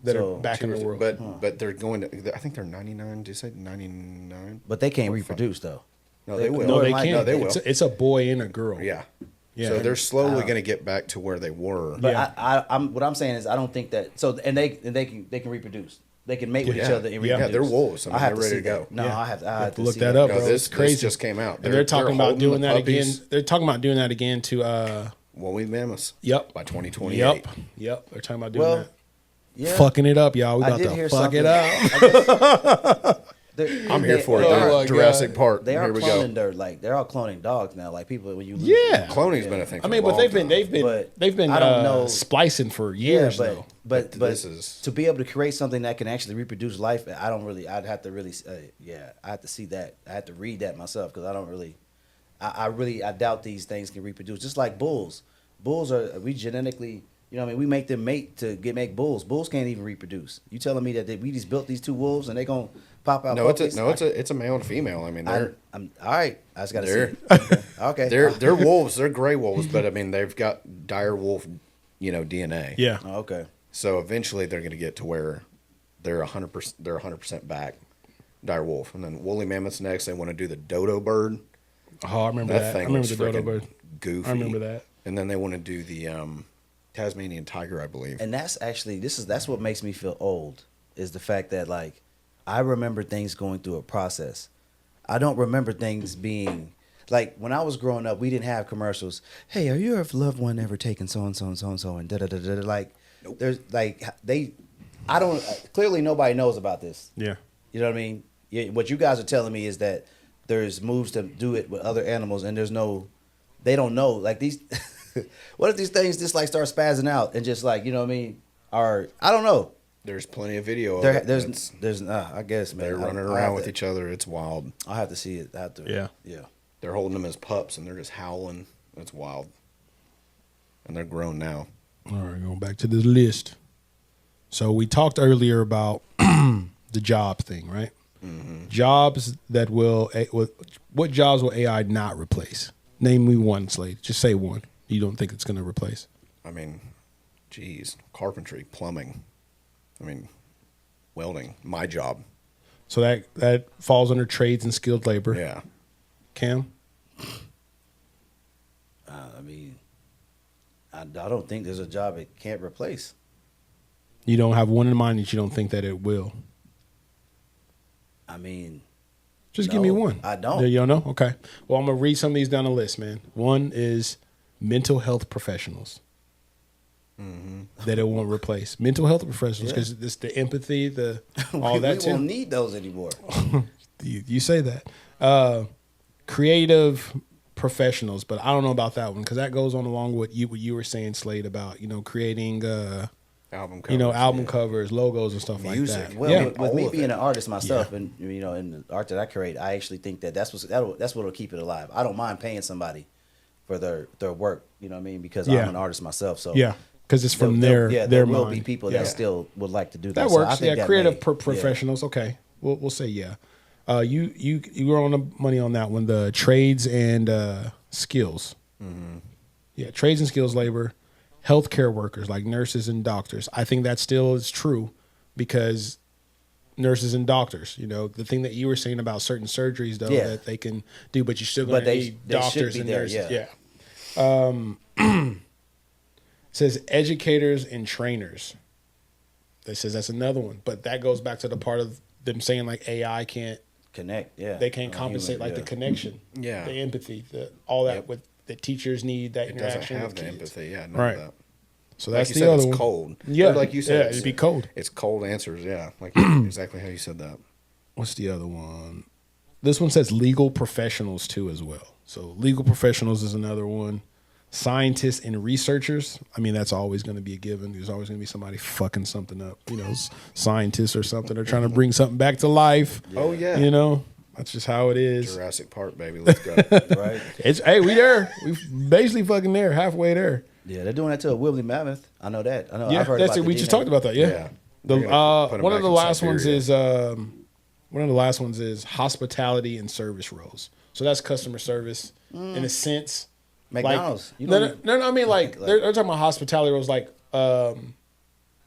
that So, are back in the world. But they're going to. I think they're 99. Did you say 99? But they can't reproduce though. No, they will. no, they might- can't. No, they will. It's a boy and a girl. Yeah. Yeah. So they're slowly going to get back to where they were. But Yeah. I'm what I'm saying is I don't think that. So and they can reproduce. They can mate with each Yeah. other and Yeah. reproduce. Yeah, they're wolves. I mean, have they're ready see to go. that. No, Yeah. I have to Look see that up, No, bro. this It's crazy. just came out. And they're talking about holding doing the that again. puppies. They're talking about doing that again to Woolly mammoths. Yep. By 2028. Yep. They're talking about doing Well, that. Yeah. Fucking it up, y'all. We I about did to hear fuck something. it up. I'm here for it. Oh, my Jurassic God. Park. They are Here we cloning go. they're all cloning dogs now. Like people when you lose Yeah. Cloning's been a thing. For I mean, a but long they've time. been I don't know. splicing for yeah, years though. but this is- to be able to create something that can actually reproduce life. I'd have to really I have to see that. I have to read that myself because I don't really I doubt these things can reproduce. Just like bulls. Bulls we genetically, we make them mate to make bulls. Bulls can't even reproduce. You telling me that we just built these 2 wolves and they gonna pop out? No, puppies? it's a male and female. I mean, they're I'm all right. I just gotta see. they're It. Okay. they're wolves. They're gray wolves, but I mean, they've got dire wolf, DNA. Yeah. Oh, okay. So eventually, they're going to get to where they're 100%. They're 100% back. Dire wolf, and then woolly mammoths next. They want to do the dodo bird. Oh, I remember That that. I thing remember was the dodo freaking bird. goofy. I remember that. And then they want to do the Tasmanian tiger, I believe. And that's actually that's what makes me feel old is the fact that like I remember things going through a process. I don't remember things being like when I was growing up, we didn't have commercials. Hey, are your loved one ever taken so and so and so and so and da da da da? Like, there's like I don't clearly nobody knows about this. Yeah. You know what I mean? What you guys are telling me is that there's moves to do it with other animals, and they don't know. Like these, what if these things just like start spazzing out and just like what I mean? Or I don't know. There's plenty of video. There, of it. there's I guess man. They're running around with each other. It's wild. I'll have to see it. I have to. Yeah. Yeah. They're holding them as pups, and they're just howling. It's wild. And they're grown now. All right, going back to this list. So we talked earlier about the job thing, right? Mm-hmm. Jobs that what jobs will AI not replace? Name me one, Slade. Just say one. You don't think it's going to replace? I mean, geez, carpentry, plumbing. I mean, welding. My job. So that falls under trades and skilled labor. Yeah. Cam? I mean, I don't think there's a job it can't replace. You don't have one in mind that you don't think that it will. I mean, just give me one. I don't. You don't know? Okay. Well, I'm gonna read some of these down the list, man. One is mental health professionals. That it won't replace mental health professionals because it's the empathy, the all that too. We won't need those anymore. You say that. Creative professionals, but I don't know about that one because that goes on along with what you were saying, Slade, about creating album covers, album covers, logos, and stuff like that. Well, with me being an artist myself, and in the art that I create, I actually think that that's what'll keep it alive. I don't mind paying somebody for their work. You know what I mean? Because I'm an artist myself. So because it's from their there mind. will be people that still would like to do that. That works. So I think creative professionals. Okay, we'll say You were on the money on that one. The trades and skills. Mm-hmm. Yeah, trades and skills labor, healthcare workers like nurses and doctors. I think that still is true because nurses and doctors. The thing that you were saying about certain surgeries though that they can do, but you still going to need doctors and nurses. Yeah. It says educators and trainers. It says that's another one, but that goes back to the part of them saying like AI can't connect. They can't compensate the connection, the empathy, all that with the teachers need that interaction. It doesn't have with the kids. empathy. Yeah, right. That. So that's like the other it's one. Cold. Yeah, like you said, it'd be cold. It's cold answers. Yeah, like exactly how you said that. What's the other one? This one says legal professionals too as well. So legal professionals is another one. Scientists and researchers. I mean, that's always going to be a given. There's always going to be somebody fucking something up. Scientists or something. They're trying to bring something back to life. Yeah. Oh yeah. That's just how it is. Jurassic Park, baby. Let's go. Right. We there. We basically fucking there, halfway there. Yeah, they're doing that to a woolly mammoth. I know that. I know. Yeah, I've heard that's about it. We just talked about that. Yeah. One of the last ones is hospitality and service roles. So that's customer service in a sense. McDonald's. No. I mean, they're talking about hospitality roles, like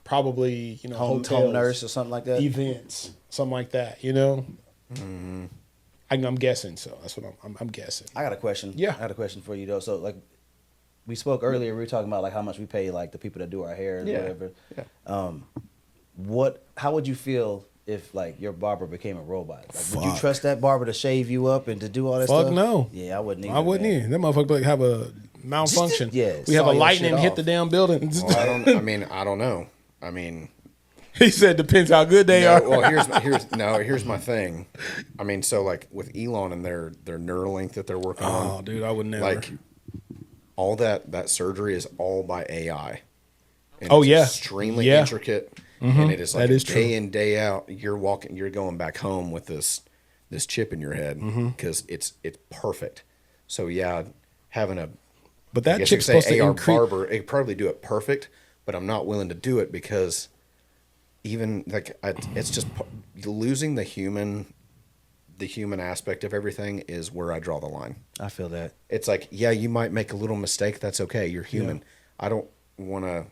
probably hotels, home nurse or something like that. Events, something like that. Mm-hmm. I'm guessing. So that's what I'm guessing. I got a question. Yeah, I got a question for you though. So we spoke earlier. We were talking about how much we pay the people that do our hair and whatever. Yeah. How would you feel if your barber became a robot? Would you trust that barber to shave you up and to do all that stuff? Fuck no. Yeah, I wouldn't either. I wouldn't either. That motherfucker would have a malfunction. Yeah, we have a lightning hit the damn building. Well, I don't know. He said depends how good they are. Well, here's my thing. So with Elon and their Neuralink that they're working on. Oh, dude, I would never. All that surgery is all by AI. And extremely intricate. Mm-hmm. And it is that is day true. in, day out. You're going back home with this chip in your head because it's perfect. So having but that chip's supposed to increase. Barber, it probably do it perfect, but I'm not willing to do it because even it's just losing the human aspect of everything is where I draw the line. I feel that. It's you might make a little mistake. That's okay. You're human. Yeah. I don't want to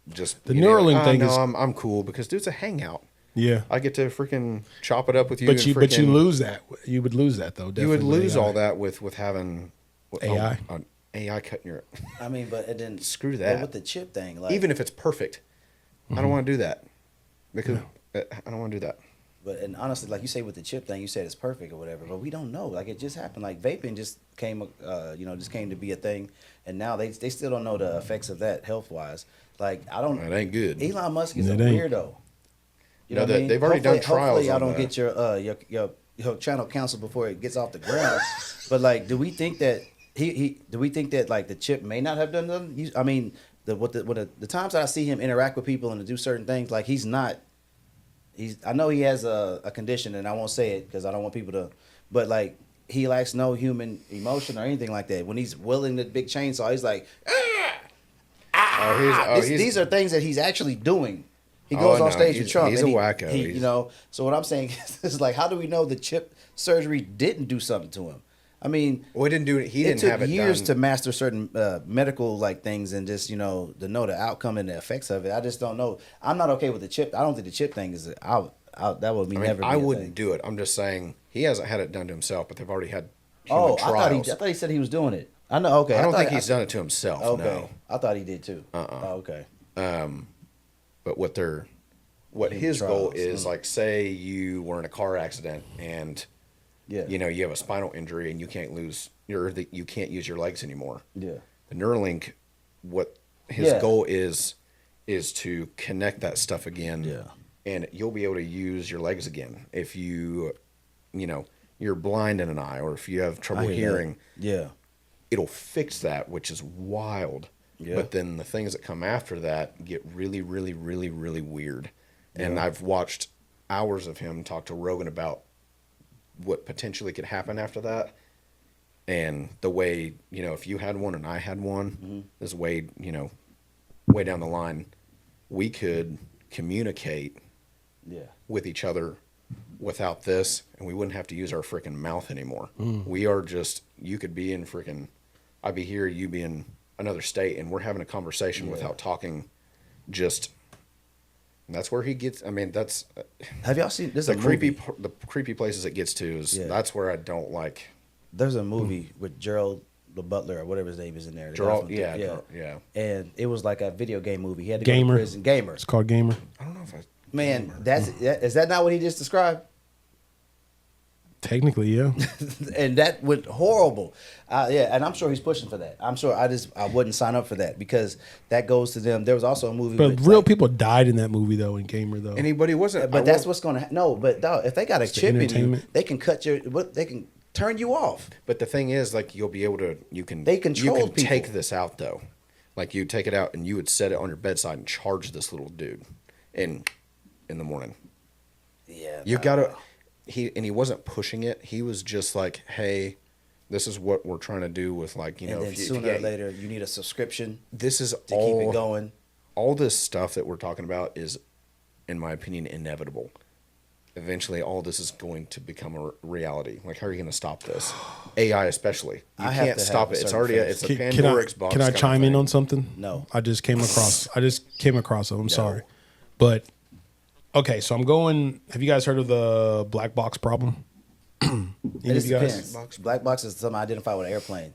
just the Neuralink thing. I'm cool because dude, it's a hangout. Yeah, I get to freaking chop it up with you. But you lose that. You would lose that though. Definitely you would lose all that with having AI. AI cutting your. But it didn't screw that with the chip thing. Even if it's perfect, I don't want to do that because I don't want to do that. And honestly, like you say with the chip thing, you said it's perfect or whatever, but we don't know. It just happened. Vaping just came, just came to be a thing, and now they still don't know the effects of that health wise. I don't. It ain't good. Elon Musk is a weirdo. You know what I mean? They've already done trials. Hopefully, I don't get your channel canceled before it gets off the ground. But do we think that do we think that the chip may not have done nothing? The times that I see him interact with people and to do certain things, he's not. I know he has a condition, and I won't say it because I don't want people to. But he lacks no human emotion or anything like that. When he's wielding the big chainsaw, he's like, these are things that he's actually doing. He goes on stage with Trump. He's a wacko. So what I'm saying is how do we know the chip surgery didn't do something to him? Well, he didn't do it. He didn't have it done. It took years to master certain medical things and just to know the outcome and the effects of it. I just don't know. I'm not okay with the chip. I don't think the chip thing is out. That would be never. I wouldn't do it. I'm just saying he hasn't had it done to himself, but they've already had human trials. I thought he said he was doing it. I know. Okay. I don't think he's done it to himself. Okay. No. I thought he did too. Oh, okay. But what they're what his goal is, like, say you were in a car accident and you know, you have a spinal injury and you can't you can't use your legs anymore. Yeah. The Neuralink, what his goal is to connect that stuff again. Yeah. And you'll be able to use your legs again if you know, you're blind in an eye, or if you have trouble hearing. Yeah. It'll fix that, which is wild. Yeah. But then the things that come after that get really, really, really, really weird. Yeah. And I've watched hours of him talk to Rogan about what potentially could happen after that. And the way, you know, if you had one and I had one, this way, you know, way down the line, we could communicate with each other without this, and we wouldn't have to use our freaking mouth anymore. We are just, you could be in freaking, I'd be here, you be in another state, and we're having a conversation without talking. Just, and that's where he gets. I mean, that's. Have y'all seen this? The creepy places it gets to is that's where I don't like. There's a movie with Gerald the Butler or whatever his name is in there. Gerald, And it was like a video game movie. He had to Gamer. go to prison. Gamer. It's called Gamer. I don't know if I. Man, is that not what he just described? Technically, yeah. And that went horrible. And I'm sure he's pushing for that. I'm sure I wouldn't sign up for that because that goes to them. There was also a movie. But real people died in that movie though, in Gamer though. Anybody wasn't. But that's what's going to no. But dog, if they got a chip in you, they can they can turn you off. But the thing is, like, you'll be able to. They control you can people. take this out though. Like, you take it out and you would set it on your bedside and charge this little dude, in the morning. Yeah. You gotta. He wasn't pushing it. He was just like, hey, this is what we're trying to do with, like, you know. And then sooner or later, you need a subscription. This is to keep it going. All this stuff that we're talking about is, in my opinion, inevitable. Eventually, all this is going to become a reality. Like, how are you going to stop this? AI, especially. You can't stop it. It's already it's a Pandora's box. Can I chime in on something? No. I just came across it. I'm sorry, but. Okay, so I'm going. Have you guys heard of the black box problem? It depends. Black box is something identified with an airplane.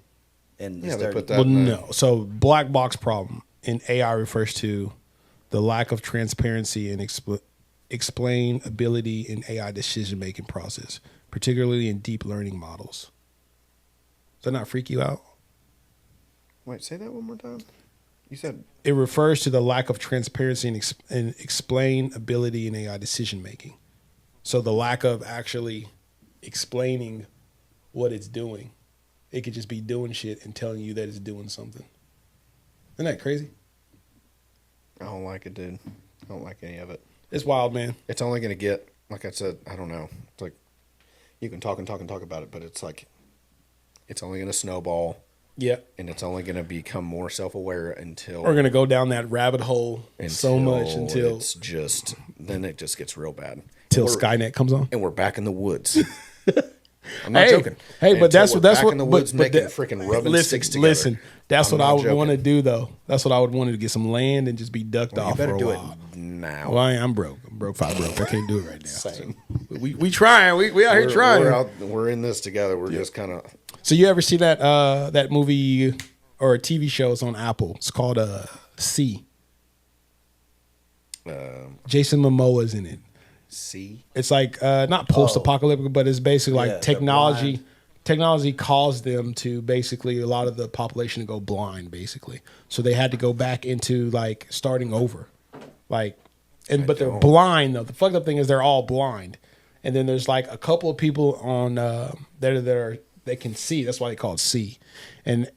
And they put that. Well, no. So black box problem in AI refers to the lack of transparency and explainability in AI decision making process, particularly in deep learning models. Does that not freak you out? Wait, say that one more time. You said it refers to the lack of transparency and explainability in AI decision making. So the lack of actually explaining what it's doing. It could just be doing shit and telling you that it's doing something. Isn't that crazy? I don't like it, dude. I don't like any of it. It's wild, man. It's only going to get, like I said, I don't know. It's like, you can talk and talk and talk about it, but it's like, it's only going to snowball. Yeah. And it's only going to become more self-aware until... We're going to go down that rabbit hole so much until... It's just... Then it just gets real bad. Till Skynet comes on. And we're back in the woods. I'm not joking. Hey, but that's what... in the woods making freaking rubbing sticks together. Listen, that's what I would want to do, though. That's what I would want to get some land and just be ducked off for a while. You better do it now. Well, I'm broke. I'm broke. I can't do it right now. Same. So we trying. We out here trying. We're in this together. We're just kind of... So you ever see that movie or a TV show? It's on Apple. It's called C. Jason Momoa's in it. C. It's like not post-apocalyptic, but it's basically like technology. Technology caused them to basically a lot of the population to go blind, basically. So they had to go back into like starting over, but they're blind though. The fucked up thing is they're all blind, and then there's like a couple of people on they can see. That's why they call it C. And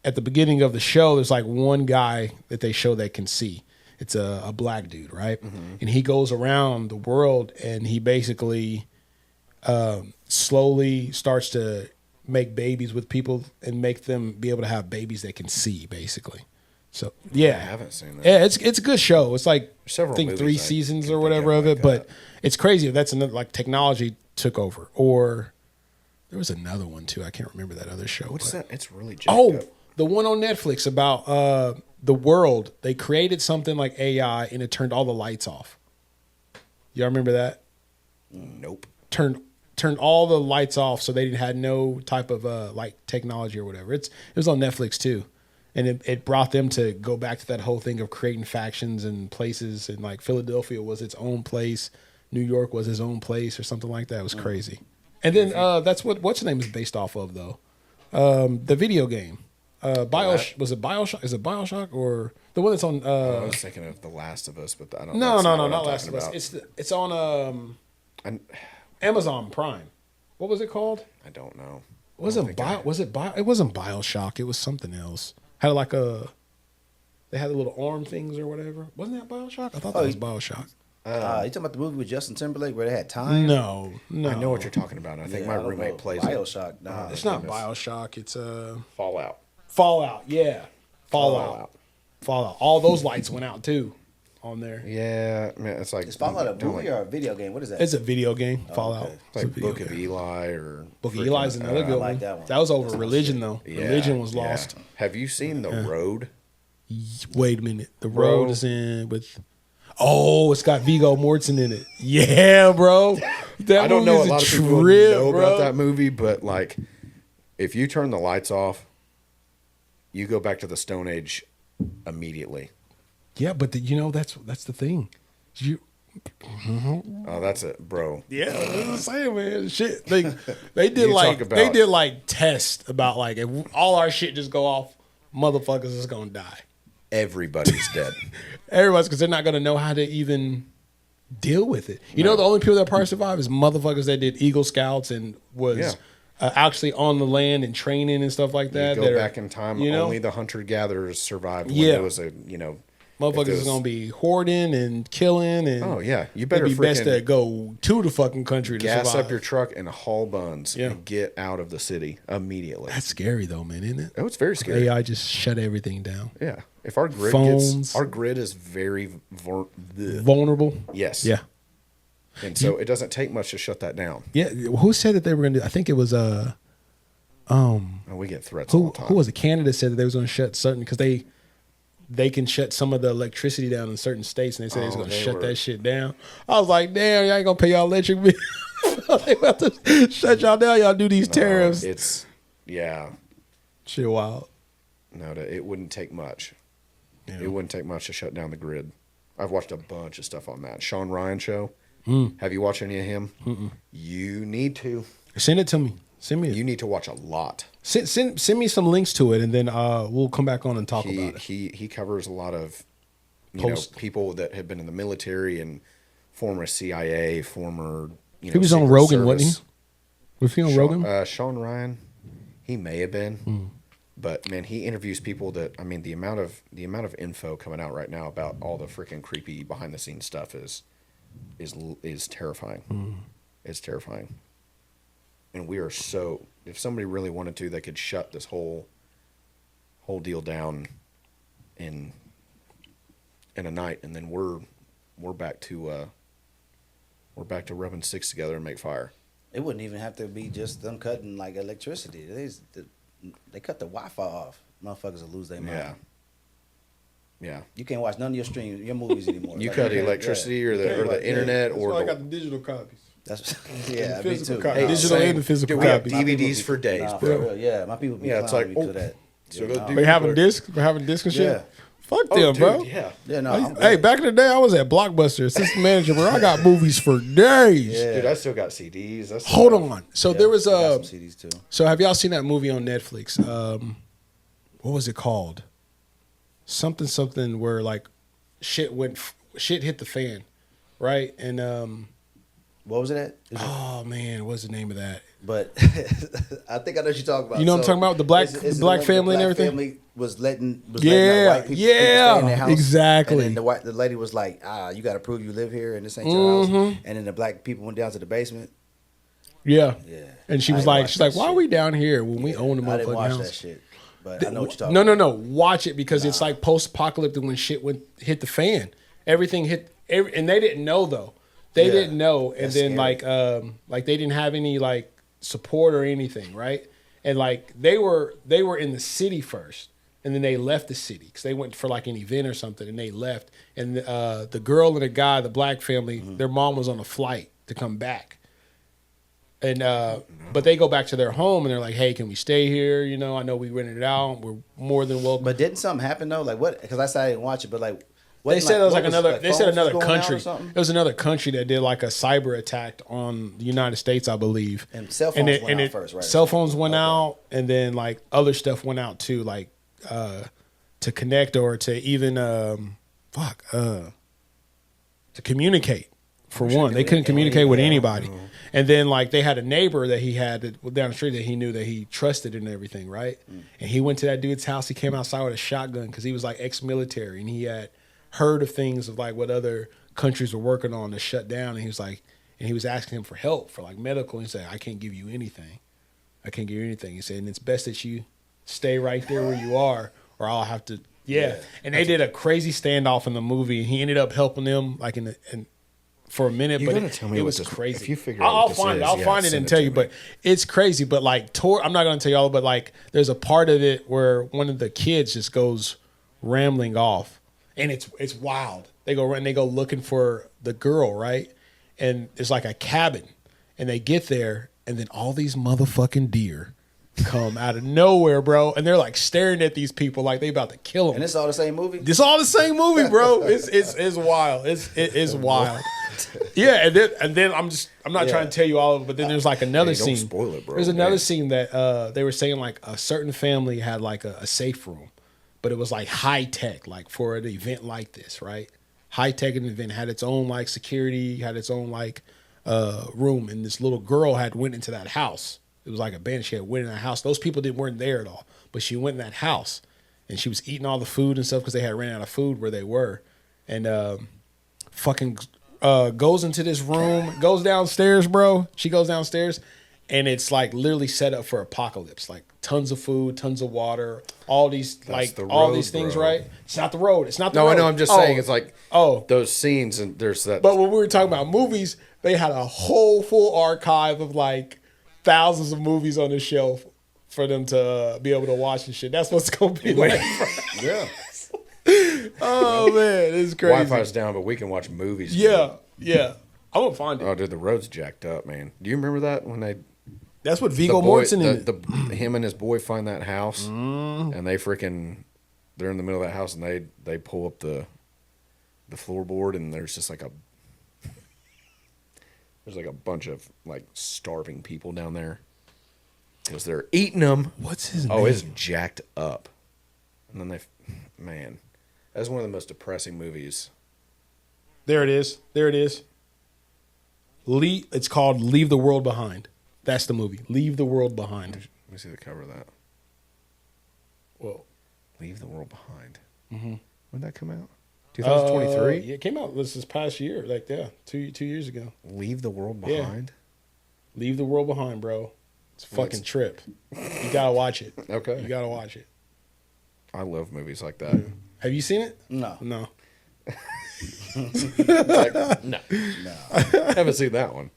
at the beginning of the show, there's like one guy that they show that can see. It's a black dude, right? Mm-hmm. And he goes around the world and he basically slowly starts to make babies with people and make them be able to have babies that can see, basically. So yeah, I haven't seen that. Yeah, it's a good show. It's like several. I think 3 seasons or whatever of it, but it's crazy. That's another, like, technology took over. Or there was another one too. I can't remember that other show. What's that? It's really jacked up. The one on Netflix about the world. They created something like AI and it turned all the lights off. Y'all remember that? Nope. Turned all the lights off so they had no type of like technology or whatever. It was on Netflix too. And it brought them to go back to that whole thing of creating factions and places. And like Philadelphia was its own place. New York was his own place or something like that. It was crazy. And then that's what's the name is based off of though. The video game. Was it BioShock? Is it BioShock or the one that's on? I was thinking of The Last of Us, but I don't. No, not Last of Us. It's on Amazon Prime. What was it called? I don't know. It wasn't BioShock. It was something else. Had like they had the little arm things or whatever. Wasn't that BioShock? I thought that was BioShock. You talking about the movie with Justin Timberlake where they had time? No. I know what you're talking about. I think my roommate plays BioShock. it. Nah, it's not BioShock. It's Fallout. Fallout. Yeah, Fallout. All those lights went out too on there. Yeah, man, it's like is Fallout a movie or a video game? What is that? It's a video game. Fallout. Okay. It's like Book of Eli or Book of Eli is another good one. That was over religion though. Yeah, religion was lost. Yeah. Have you seen The Road? Wait a minute. The Road is in with. Oh, it's got Viggo Mortensen in it. Yeah, bro. I don't know a lot of people know about that movie, but like, if you turn the lights off, you go back to the Stone Age immediately. Yeah, but that's the thing. Oh, that's it, bro. Yeah, that's what I'm saying, man. Shit, they did like tests about like if all our shit just go off, motherfuckers is gonna die. Everybody's dead. Everybody's because they're not gonna know how to even deal with it. You know, the only people that probably survive is motherfuckers that did Eagle Scouts and was actually on the land and training and stuff like that. You go back in time. Only the hunter gatherers survived. When there was motherfuckers is gonna be hoarding and killing and you better be best to go to the fucking country to gas survive. up your truck and haul buns and get out of the city immediately. That's scary though, man, isn't it? Oh, it's very scary. AI just shut everything down. Yeah, if our grid our grid is very vulnerable. Yes. Yeah. And so it doesn't take much to shut that down. Yeah. Who said that they were gonna do? I think it was we get threats all the time. Who was it? Canada said that they was gonna shut certain because they can shut some of the electricity down in certain states, and they said they was going to shut that shit down. I was like, damn, y'all ain't going to pay y'all electric bill. They about to shut y'all down. Y'all do these tariffs. Shit wild. No, it wouldn't take much. Yeah. It wouldn't take much to shut down the grid. I've watched a bunch of stuff on that. Sean Ryan show. Have you watched any of him? You need to. Send it to me. Send me it. You need to watch a lot. Send me some links to it, and then we'll come back on and talk about it. He covers a lot of people that have been in the military and former CIA, former he was on Rogan, wasn't he? Was he on Rogan? Sean Ryan, he may have been, but man, he interviews people that the amount of info coming out right now about all the freaking creepy behind the scenes stuff is terrifying. It's terrifying. And we are if somebody really wanted to, they could shut this whole deal down in a night, and then we're back to rubbing sticks together and make fire. It wouldn't even have to be just them cutting like electricity. They cut the Wi-Fi off. Motherfuckers will lose their mind. Yeah. You can't watch none of your movies anymore. You cut electricity or the internet or I got the digital copies. That's me too. Hey, digital and the physical copies. DVDs for days, bro. Yeah, my people be it's like that. We're having discs and shit. Yeah. Fuck them, bro. Yeah, no. Hey, back in the day, I was at Blockbuster, assistant manager, where I got movies for days. Yeah. Dude, I still got CDs. Hold on. So there was some CDs too. So have y'all seen that movie on Netflix? What was it called? Something where like shit hit the fan, right? And what was it at? Oh man, what's the name of that? But I think I know what you're talking about. You know what I'm talking about? The black family and everything. Family was letting white people stay in their house. Exactly. And then the lady was like, you got to prove you live here and this ain't your house. And then the black people went down to the basement. Yeah. And she was like, why are we down here when we own the motherfucking house? I didn't watch that shit. But I know what you're talking about. No. Watch it because it's like post-apocalyptic when shit hit the fan. Everything hit, and they didn't know though. They didn't know, and then scary. like they didn't have any like support or anything, right? And like they were in the city first, and then they left the city because they went for like an event or something, and they left. And the girl and the guy, the black family, their mom was on a flight to come back. And but they go back to their home and they're like, "Hey, can we stay here? You know, I know we rented it out. We're more than welcome." But didn't something happen though? Like what? Because I said I didn't watch it, but like they said it was like another. Like they said another country. It was another country that did like a cyber attack on the United States, I believe. And cell phones went out first, right? Cell phones went out, and then like other stuff went out too, like to connect or to even to communicate. For one, they couldn't communicate with anybody. And then like they had a neighbor that he had down the street that he knew that he trusted and everything, right? And he went to that dude's house. He came outside with a shotgun because he was like ex-military and he had heard of things of like what other countries were working on to shut down. And he was like, and he was asking him for help for like medical. And he said, "I can't give you anything. I can't give you anything." He said, "And it's best that you stay right there where you are, or I'll have to." Yeah. And they did a crazy standoff in the movie, and he ended up helping them like for a minute, but it was crazy. If you figure I'll find it and tell you, but it's crazy. But like, I'm not going to tell you all, but like, there's a part of it where one of the kids just goes rambling off, and it's wild. They go looking for the girl, right? And it's like a cabin, and they get there, and then all these motherfucking deer come out of nowhere, bro, and they're like staring at these people like they about to kill them. And it's all the same movie. It's all the same movie, bro. It's wild. It is wild. Yeah, and then I'm not trying to tell you all of it, but then there's like another scene. Don't spoil it, bro. There's another scene that they were saying like a certain family had like a safe room, but it was like high tech, like for an event like this, right? High tech event had its own like security, had its own like room, and this little girl had went into that house. It was like a band. She had went in that house. Those people weren't there at all, but she went in that house, and she was eating all the food and stuff because they had ran out of food where they were, and goes into this room, goes downstairs, bro. She goes downstairs, and it's like literally set up for apocalypse. Like tons of food, tons of water, all these these things, bro. Right? It's not the road. It's not the road. No, I know. I'm just saying it's like those scenes, and there's that. But when we were talking about movies, they had a whole full archive of like thousands of movies on the shelf for them to be able to watch and shit. That's what's gonna be like. Yeah. Oh man, it's crazy. Wi-Fi's down, but we can watch movies. Yeah. I'm gonna find it. Oh, dude, the road's jacked up, man. Do you remember that when That's what Viggo Mortensen in him and his boy find that house, and they're in the middle of that house, and they pull up the floorboard, and there's just like there's like a bunch of like starving people down there because they're eating them. What's his name? Oh, it's jacked up. And then man, that's one of the most depressing movies. There it is. It's called Leave the World Behind. That's the movie. Leave the World Behind. Let me see the cover of that. Whoa. Leave the World Behind. Mm-hmm. When did that come out? 2023? Yeah, it came out this past year. Like, 2 years ago. Leave the World Behind? Yeah. Leave the World Behind, bro. It's a fucking trip. You gotta watch it. Okay. You gotta watch it. I love movies like that. Have you seen it? No. No. No. I haven't seen that one.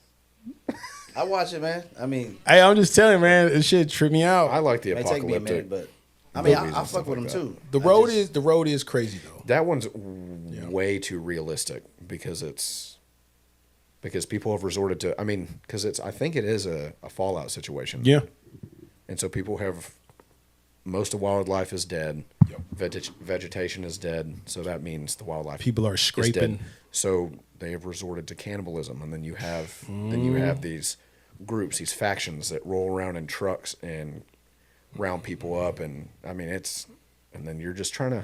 I watch it, man. I mean, hey, I'm just telling you, man, this shit tripped me out. I like the it may take me a minute, apocalyptic. but I mean, I fuck with them too. The road is crazy though. That one's way too realistic because people have resorted to. I mean, because I think it is a Fallout situation. Yeah. And so people have. Most of wildlife is dead. Yep. Vegetation is dead. So that means the wildlife. People are scraping. Is dead. So they have resorted to cannibalism, and then you have these groups, these factions that roll around in trucks and round people up, and I mean and then you're just trying to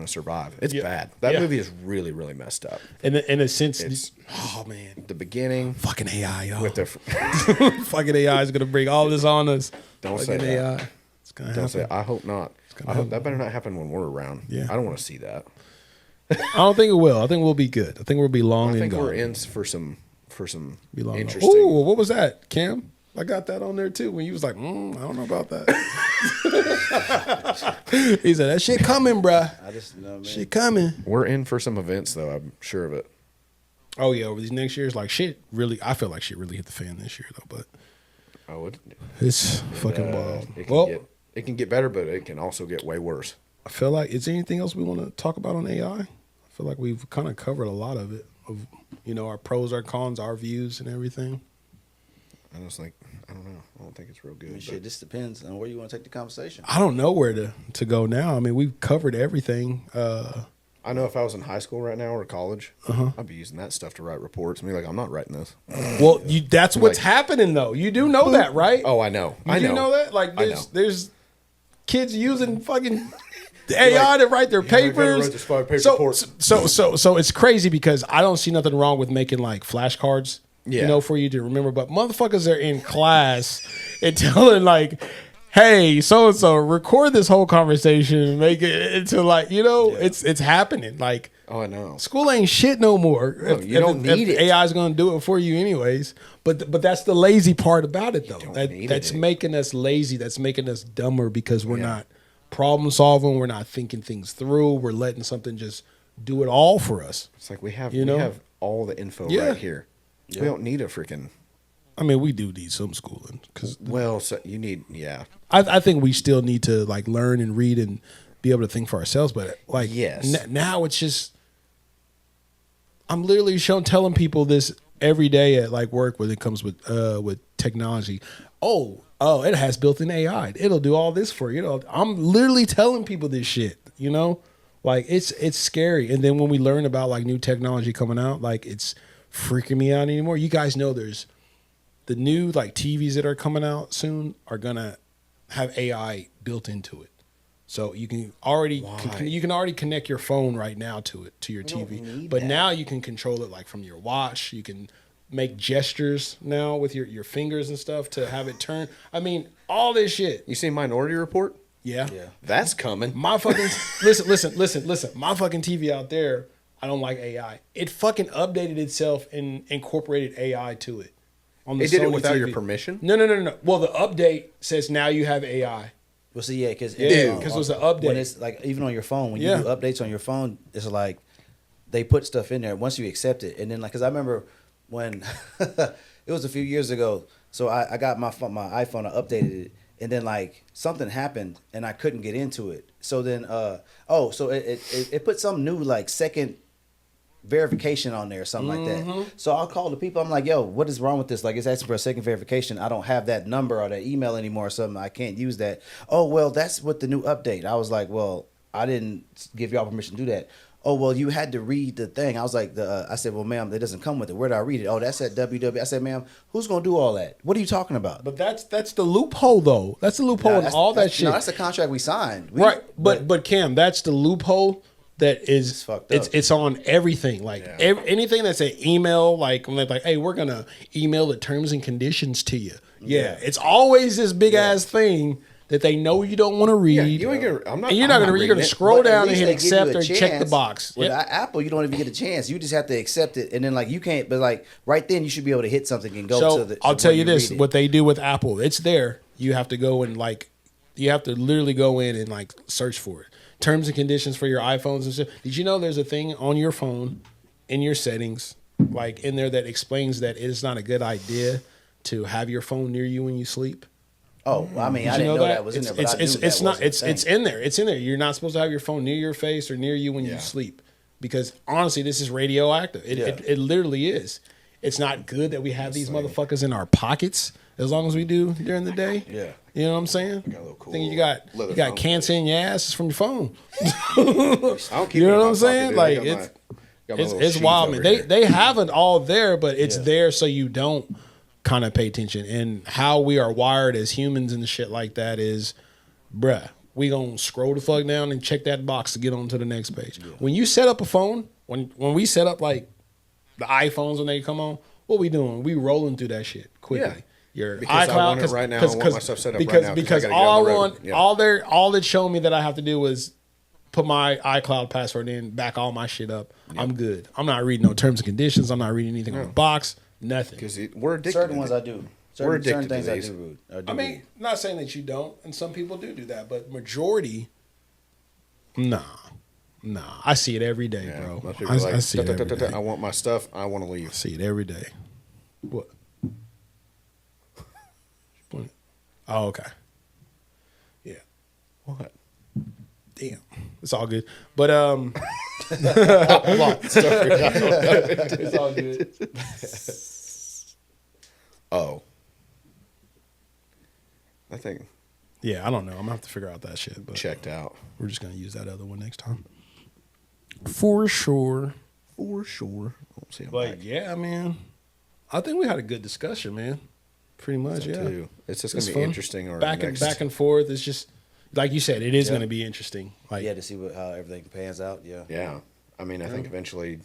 survive. It's bad. That movie is really, really messed up. In a sense, oh man, the beginning, fucking AI, yo. with the fucking AI is gonna bring all this on us. Don't fucking say AI. that. It's gonna Don't happen. say. I hope not. I hope that better not happen when we're around. Yeah. I don't want to see that. I don't think it will. I think we'll be good. I think we'll be long I and think gone. we're in for some Be long. interesting. Ooh, what was that, Cam? I got that on there too. When you was like, I don't know about that. He said that shit coming, bruh. I just, you know what I mean? Shit coming. We're in for some events, though. I'm sure of it. Oh yeah, over these next years, like shit. Really, I feel like shit really hit the fan this year though. But it's fucking wild. It can get better, but it can also get way worse. I feel like, is there anything else we want to talk about on AI? I feel like we've kind of covered a lot of it. Of our pros, our cons, our views, and everything. And it's like, I don't know. I don't think it's real good. I mean, shit, this depends on where you want to take the conversation. I don't know where to go now. I mean, we've covered everything. I know if I was in high school right now or college, I'd be using that stuff to write reports. And be like, I'm not writing this. Well, that's what's happening, though. You do know that, right? Oh, I know. You do know that? Like, there's kids using fucking AI to write their papers. Write this 5-page so, report. so it's crazy because I don't see nothing wrong with making like flashcards, you know, for you to remember. But motherfuckers are in class and telling like, hey, so and so, record this whole conversation and make it into like, you know, it's happening. Like, oh, I know. School ain't shit no more. No, you don't need it. AI is going to do it for you anyways. But that's the lazy part about it, though. That's making us lazy. That's making us dumber because we're not problem solving. We're not thinking things through. We're letting something just do it all for us. It's like we have all the info right here. We don't need a freaking. I mean, we do need some schooling because so you need I think we still need to like learn and read and be able to think for ourselves. But like now it's just I'm literally telling people this every day at like work when it comes with technology. Oh, it has built-in AI. It'll do all this for you. You know, I'm literally telling people this shit. You know, like it's scary. And then when we learn about like new technology coming out, like it's freaking me out anymore. You guys know there's the new like TVs that are coming out soon are gonna have AI built into it. So you can already connect your phone right now to your TV. But now you can control it like from your watch. You can make gestures now with your fingers and stuff to have it turn. I mean, all this shit. You see Minority Report? Yeah. That's coming. My fucking listen. My fucking TV out there, I don't like AI. It fucking updated itself and incorporated AI to it. On the it did Sony it without TV. your permission? No. Well, the update says now you have AI. Well, see, because it was an update. When it's like even on your phone, when you do updates on your phone, it's like they put stuff in there once you accept it, and then like because I remember when it was a few years ago, so I got my iPhone, I updated it, and then like something happened and I couldn't get into it. So then so it put some new like second verification on there or something like that. So I'll call the people. I'm like, yo, what is wrong with this? Like, it's asking for a second verification. I don't have that number or that email anymore or something. I can't use that. Oh, well, that's what the new update. I was like, well, I didn't give y'all permission to do that. Oh, well, you had to read the thing. I was like, I said, well, ma'am, that doesn't come with it. Where do I read it? Oh, that's at WW. I said, ma'am, who's going to do all that? What are you talking about? But that's the loophole, though. That's the loophole in all that shit. No, that's the contract we signed. Right. But Cam, that's the loophole. That is fucked up. It's on everything. Like anything that's an email, like when they're like, hey, we're gonna email the terms and conditions to you. Yeah. It's always this big ass thing that they know you don't want to read. You ain't gonna, you're not gonna read. You're gonna scroll down and hit accept or check the box. With Apple, you don't even get a chance. You just have to accept it, and then like you can't. But like right then, you should be able to hit something and go to the. I'll tell you this: what they do with Apple, it's there. You have to go and like, you have to literally go in and like search for it. Terms and conditions for your iPhones and stuff. Did you know there's a thing on your phone in your settings, like in there, that explains that it is not a good idea to have your phone near you when you sleep? Oh, I mean, I didn't know that was in there. But it's in there. It's in there. You're not supposed to have your phone near your face or near you when you sleep, because honestly, this is radioactive. It literally is. It's not good that we have these motherfuckers in our pockets as long as we do during the day. Yeah. You know what I'm saying? Got a little cool. You got cancer in your ass. It's from your phone. I don't keep you know what I'm saying? Pocket, like it's wild, man. They have it all there, but it's there so you don't kind of pay attention. And how we are wired as humans and shit like that is, bruh, we gonna scroll the fuck down and check that box to get on to the next page. Yeah. When you set up a phone, when we set up like the iPhones when they come on, what we doing? We rolling through that shit quickly. Yeah. Your because iCloud, I want it right now. I want my stuff set up right now. Because all it showed me that I have to do was put my iCloud password in, back all my shit up. Yep. I'm good. I'm not reading no terms and conditions. I'm not reading anything on the box. Nothing. Because we're addicted. Certain ones I do. Certain things I do. I mean, not saying that you don't, and some people do that, but majority, nah. I see it every day, bro. I see it every day. I want my stuff. I want to leave. I see it every day. What? Oh, okay. Yeah. What? Damn. It's all good. But it's all good. Oh. I think. Yeah, I don't know. I'm gonna have to figure out that shit. But checked out. We're just gonna use that other one next time. For sure. For sure. See but yeah, man. I think we had a good discussion, man. Pretty much, yeah. Too. It's just gonna be interesting. Or back and forth. It's just like you said. It is gonna be interesting. Like to see how everything pans out. Yeah. Yeah. I mean, I think eventually.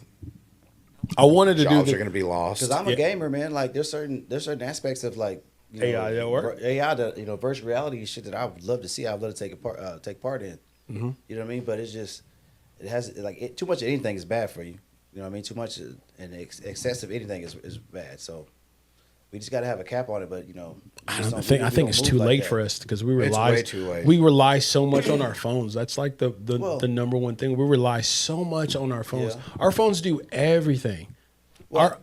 I wanted to jobs are going to be lost because I'm a gamer, man. Like there's certain aspects of like AI that work. AI that virtual reality shit that I would love to see. I would love to take part in. Mm-hmm. You know what I mean? But it's just too much of anything is bad for you. You know what I mean? Too much and excessive anything is bad. So we just got to have a cap on it. But I think it's too late for us because we rely. It's way too late. We rely so much on our phones. That's like the number one thing. We rely so much on our phones. Yeah. Our phones do everything. Well,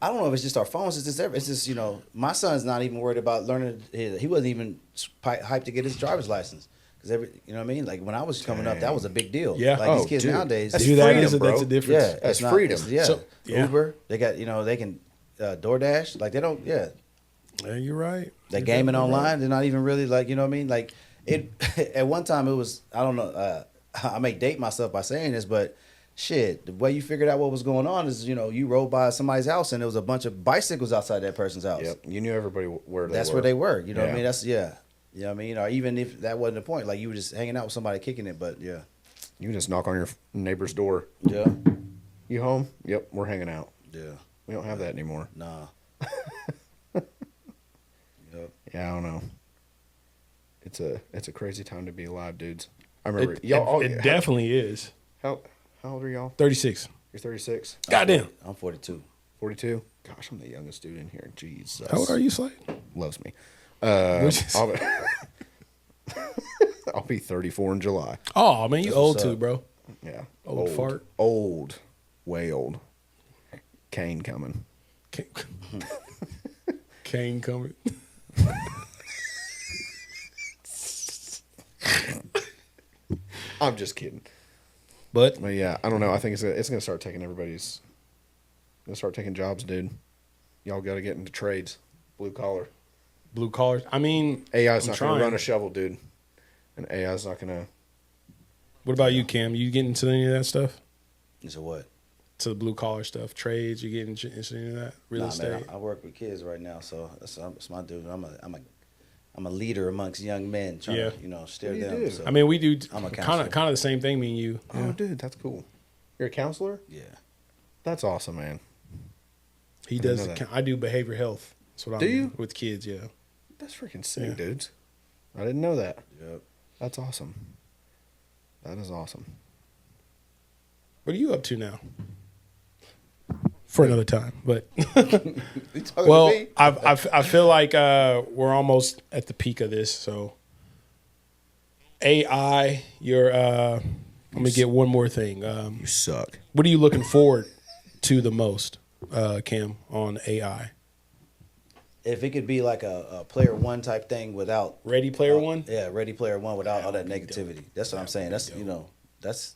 I don't know if it's just our phones. It's just my son's not even worried about learning. He wasn't even hyped to get his driver's license because you know what I mean. Like when I was coming up, that was a big deal. Yeah, like these kids nowadays, that's freedom, bro. That's a difference. Yeah, that's freedom. Uber. They got they can DoorDash. Like they don't. Yeah, you're right. They're gaming online. Right. They're not even really like you know what I mean. Like it. At one time, it was I don't know. I may date myself by saying this, but. Shit, the way you figured out what was going on is, you rode by somebody's house and there was a bunch of bicycles outside that person's house. Yep, you knew everybody where they were. That's where they were. You know what I mean? That's You know what I mean? Or even if that wasn't the point, like you were just hanging out with somebody kicking it, but yeah. You can just knock on your neighbor's door. Yeah. You home? Yep, we're hanging out. Yeah. We don't have that anymore. Nah. Yep. Yeah, I don't know. It's a crazy time to be alive, dudes. I remember it definitely is. How old are y'all? 36. You're 36? Goddamn. I'm 42. 42? Gosh, I'm the youngest dude in here. Jeez. How old are you, Slade? Loves me. I'll be 34 in July. Oh, man, you old too, bro. Yeah. Old fart. Old. Way old. Kane coming. Kane coming. I'm just kidding. But yeah, I don't know. I think it's gonna start taking everybody's. Gonna start taking jobs, dude. Y'all got to get into trades, blue collar. Blue collar. I mean, AI's not gonna run a shovel, dude, and AI's not gonna. What about you, Cam? You getting into any of that stuff? Into what? To the blue collar stuff, trades. You getting into any of that? Real estate. Man, I work with kids right now, so that's my dude. I'm a leader amongst young men trying to, steer them. So I mean, we do I'm a kind of the same thing, me and you. Oh, yeah. Dude, that's cool. You're a counselor? Yeah. That's awesome, man. He does. I do behavioral health. That's what I do with kids. Yeah. That's freaking sick, dudes. I didn't know that. Yep. That's awesome. That is awesome. What are you up to now? For another time, but well, I feel like we're almost at the peak of this. So AI, let me get one more thing. You suck. What are you looking forward to the most, Cam, on AI? If it could be like a Player One type thing without Ready Player One, yeah, Ready Player One without all that negativity. That's what I'm saying. That's that's.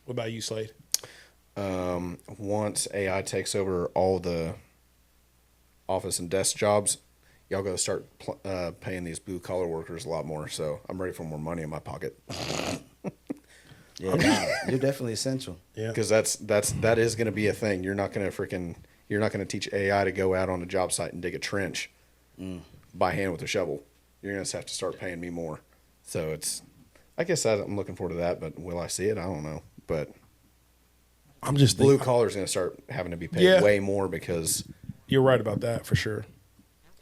What about you, Slade? Once AI takes over all the office and desk jobs, y'all got to start paying these blue collar workers a lot more. So I'm ready for more money in my pocket. Yeah, you're definitely essential. Yeah, because that is going to be a thing. You're not going to teach AI to go out on a job site and dig a trench by hand with a shovel. You're going to have to start paying me more. So I guess I'm looking forward to that. But will I see it? I don't know. But I'm just blue collar is going to start having to be paid way more because you're right about that for sure.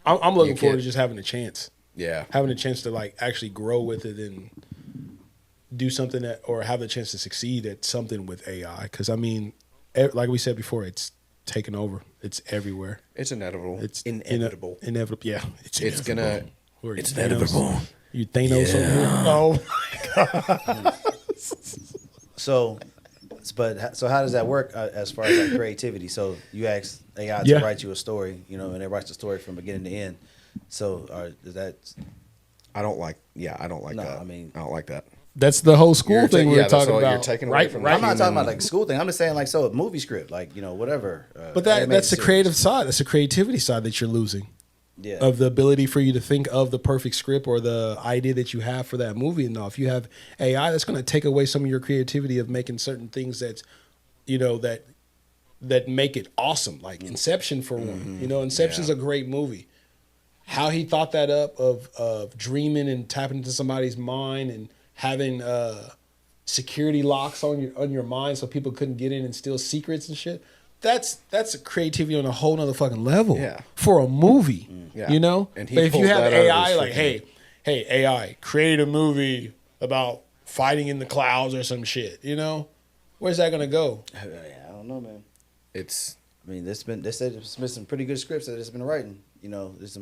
I'm looking forward to just having a chance. Yeah, having a chance to like actually grow with it and do something or have the chance to succeed at something with AI. Because I mean, like we said before, it's taken over. It's everywhere. It's inevitable. It's inevitable. Inevitable. Yeah, it's inevitable. You Thanos over here? Oh my God. So how does that work as far as like creativity? So you ask AI to write you a story, and it writes the story from beginning to end. So is that? I don't like that. I don't like that. That's the whole school thing we were talking about. You're taking away from I'm not talking about like school thing. I'm just saying like a movie script, like whatever. But that's the creative side. That's the creativity side that you're losing. of the ability for you to think of the perfect script or the idea that you have for that movie. And if you have AI, that's going to take away some of your creativity of making certain things that's, that make it awesome. Like Inception for one. Inception's a great movie. How he thought that up of dreaming and tapping into somebody's mind and having security locks on your mind so people couldn't get in and steal secrets and shit. That's a creativity on a whole nother fucking level for a movie, And but if you have AI, like, hey, AI, create a movie about fighting in the clouds or some shit, where's that gonna go? I don't know, man. They said there's been some pretty good scripts that it's been writing. There's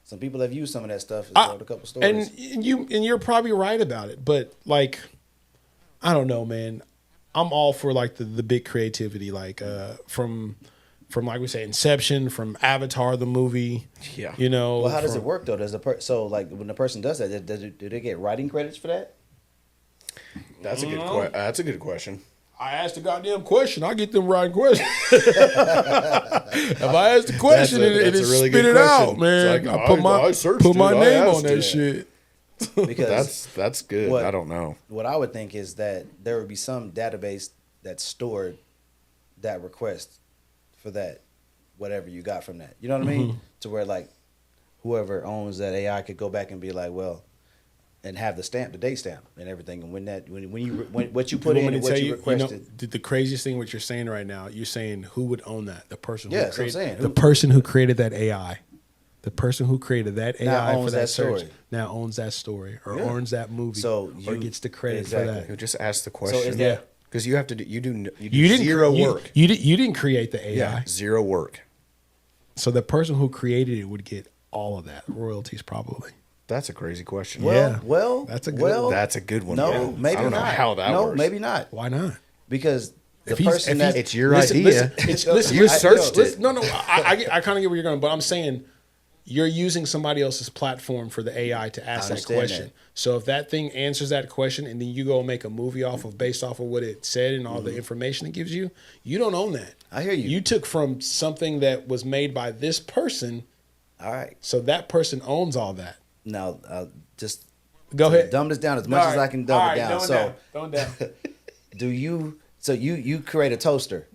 some people have used some of that stuff and told a couple stories. And you're probably right about it, but like, I don't know, man. I'm all for like the big creativity, like from like we say Inception, from Avatar the movie. Yeah. Well, how does it work though? So like when the person does that, do they get writing credits for that? That's a good question. I asked a goddamn question. I get them writing questions. If I ask the question and it really spit it out, man, like, I put my name on that shit. Because that's good. I don't know. What I would think is that there would be some database that stored that request for that, whatever you got from that. You know what I mean? To where like whoever owns that AI could go back and be like, well, and have the date stamp and everything. And when what you put in and what you requested. The craziest thing what you're saying right now, you're saying who would own that? The person who created the person who created that AI. The person who created that AI for that search story. Now owns that story or owns that movie, or gets the credit for that. Who just asked the question? So because you have to do zero work. You didn't create the AI. Yeah, zero work. So the person who created it would get all of that royalties, probably. That's a crazy question. Well, that's a good one. No, maybe not. I don't know how that works. No, maybe not. Why not? Because it's your idea. You searched it. No, I kind of get where you're going, but I'm saying you're using somebody else's platform for the AI to ask that question. So if that thing answers that question and then you go make a movie based off of what it said and all the information it gives you, you don't own that. I hear you. You took from something that was made by this person. All right. So that person owns all that. Now, just go ahead. Dumb this down as much as I can dumb it down. Dumb down. You create a toaster.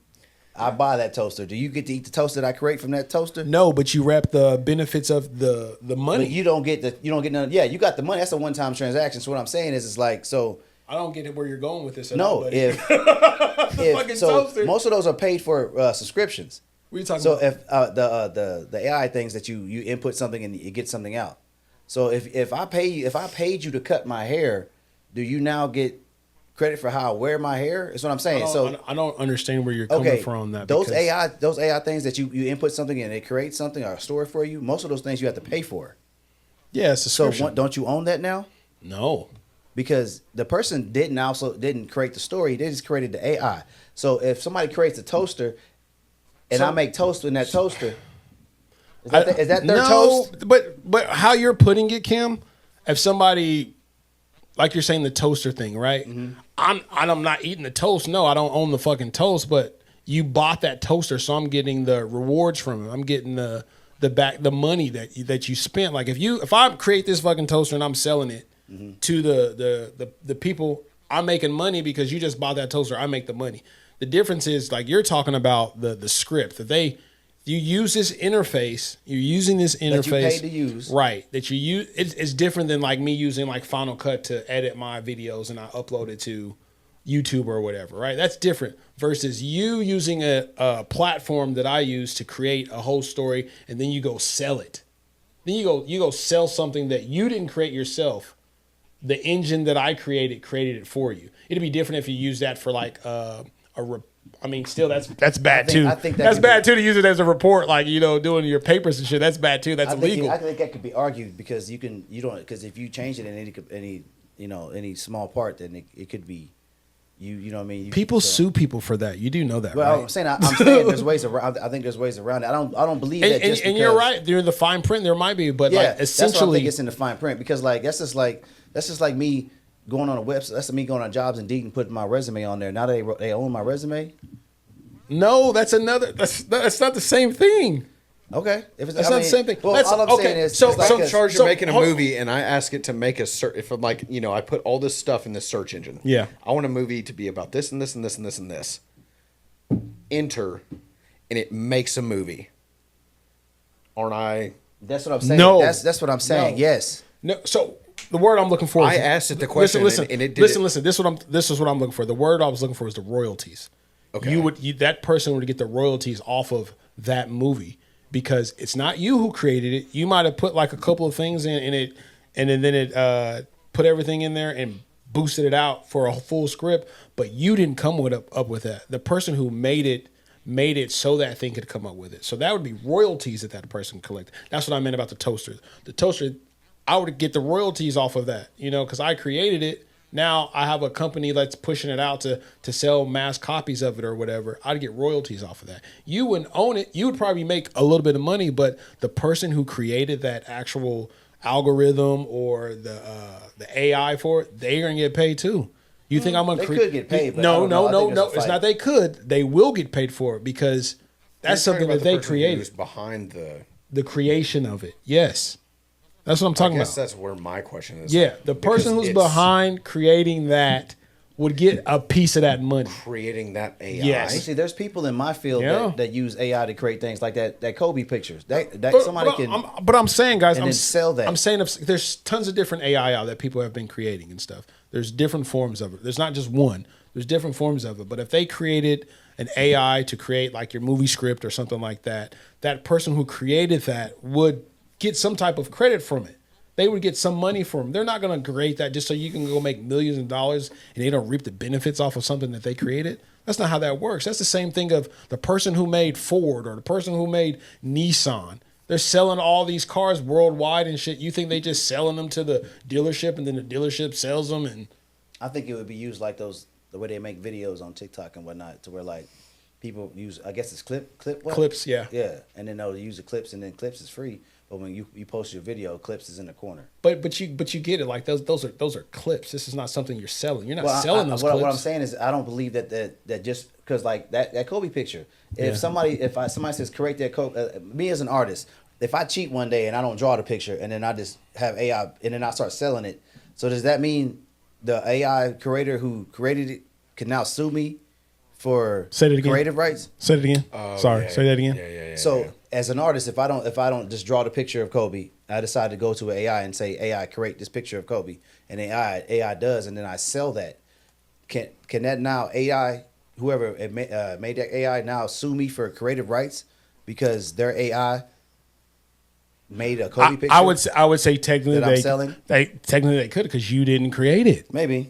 I buy that toaster. Do you get to eat the toast that I create from that toaster? No, but you wrap the benefits of the money. But you don't get none. Yeah, you got the money. That's a one-time transaction. So what I'm saying is, it's like, so. I don't get it where you're going with this. If most of those are paid for subscriptions. What are you talking about? So if the AI things that you input something and you get something out. So if I paid you to cut my hair, do you now get credit for how I wear my hair? That's what I'm saying. I don't understand where you're coming from on that. Those AI things that you input something and it creates something or a story for you, most of those things you have to pay for. Yeah, it's a subscription. So don't you own that now? No. Because the person didn't create the story, they just created the AI. So if somebody creates a toaster and I make toast in that toaster, is that their toast? But how you're putting it, Kim, if somebody, like you're saying the toaster thing, right? Mm-hmm. I'm not eating the toast. No, I don't own the fucking toast, but you bought that toaster, so I'm getting the rewards from it. I'm getting the money that you spent. Like if I create this fucking toaster and I'm selling it to the people, I'm making money because you just bought that toaster. I make the money. The difference is, like you're talking about the script that you use this interface. You're using this interface that you paid to use, right? That you use. It's different than like me using like Final Cut to edit my videos and I upload it to YouTube or whatever, right? That's different versus you using a platform that I use to create a whole story and then you go sell it. Then you go sell something that you didn't create yourself. The engine that I created it for you. It'd be different if you use that for like still that's bad too. I think that's bad too to use it as a report, like doing your papers and shit. That's bad too. That's illegal. I think that could be argued because because if you change it in any small part, then it could be you know what I mean. People sue people for that. You do know that, well, right? I'm saying there's ways around. I think there's ways around it. I don't believe that. And you're right. During the fine print, there might be, but like essentially, that's what I think it's in the fine print because like that's just like me going on a website. That's me going on Jobs Indeed and putting my resume on there. Now they own my resume. No, that's not the same thing. Okay, if it's not the same thing. Well, all I'm saying is, so I'm charged of making a movie, and I ask it to make a search. If I'm like, I put all this stuff in the search engine. Yeah, I want a movie to be about this and this and this and this and this. Enter, and it makes a movie. Aren't I? That's what I'm saying. No, that's what I'm saying. No. Yes. No. So the word I'm looking for. I asked it the question. Listen, and it did listen. This is what I'm looking for. The word I was looking for is the royalties. Okay. That person would get the royalties off of that movie because it's not you who created it. You might have put like a couple of things in it, and then it put everything in there and boosted it out for a full script. But you didn't come up with that. The person who made it so that thing could come up with it. So that would be royalties that person collect. That's what I meant about the toaster. The toaster, I would get the royalties off of that, because I created it. Now I have a company that's pushing it out to sell mass copies of it or whatever. I'd get royalties off of that. You wouldn't own it. You would probably make a little bit of money, but the person who created that actual algorithm or the AI for it, they're going to get paid too. You think I'm gonna? They could get paid. But no. It's not. They could. They will get paid for it because that's something that they created. Behind the creation of it. Yes, that's what I'm talking about. That's where my question is. Yeah, the person who's behind creating that would get a piece of that money. Creating that AI. Yes. You see, there's people in my field that use AI to create things like that Kobe pictures. But I'm saying, guys, and then sell that. I'm saying there's tons of different AI out that people have been creating and stuff. There's different forms of it. There's not just one. There's different forms of it. But if they created an AI to create like your movie script or something like that, that person who created that would get some type of credit from it. They would get some money from them. They're not going to create that just so you can go make millions of dollars and they don't reap the benefits off of something that they created. That's not how that works. That's the same thing of the person who made Ford or the person who made Nissan. They're selling all these cars worldwide and shit. You think they just selling them to the dealership and then the dealership sells them? And I think it would be used like the way they make videos on TikTok and whatnot, to where like people use, I guess it's clips, yeah, and then they'll use the clips, and then clips is free. But when you post your video, clips is in the corner. But you get it. Like those are clips. This is not something you're selling. You're not selling those clips. What I'm saying is I don't believe that just because like that Kobe picture. If somebody says create that Kobe, me as an artist, if I cheat one day and I don't draw the picture and then I just have AI and then I start selling it, so does that mean the AI creator who created it can now sue me for creative rights? Say it again. Sorry, say that again. Yeah. So as an artist, if I don't just draw the picture of Kobe, I decide to go to an AI and say, AI, create this picture of Kobe, and AI does, and then I sell that. Can that now AI, whoever made that AI, now sue me for creative rights because their AI made a Kobe picture? I would say technically they could because you didn't create it. Maybe.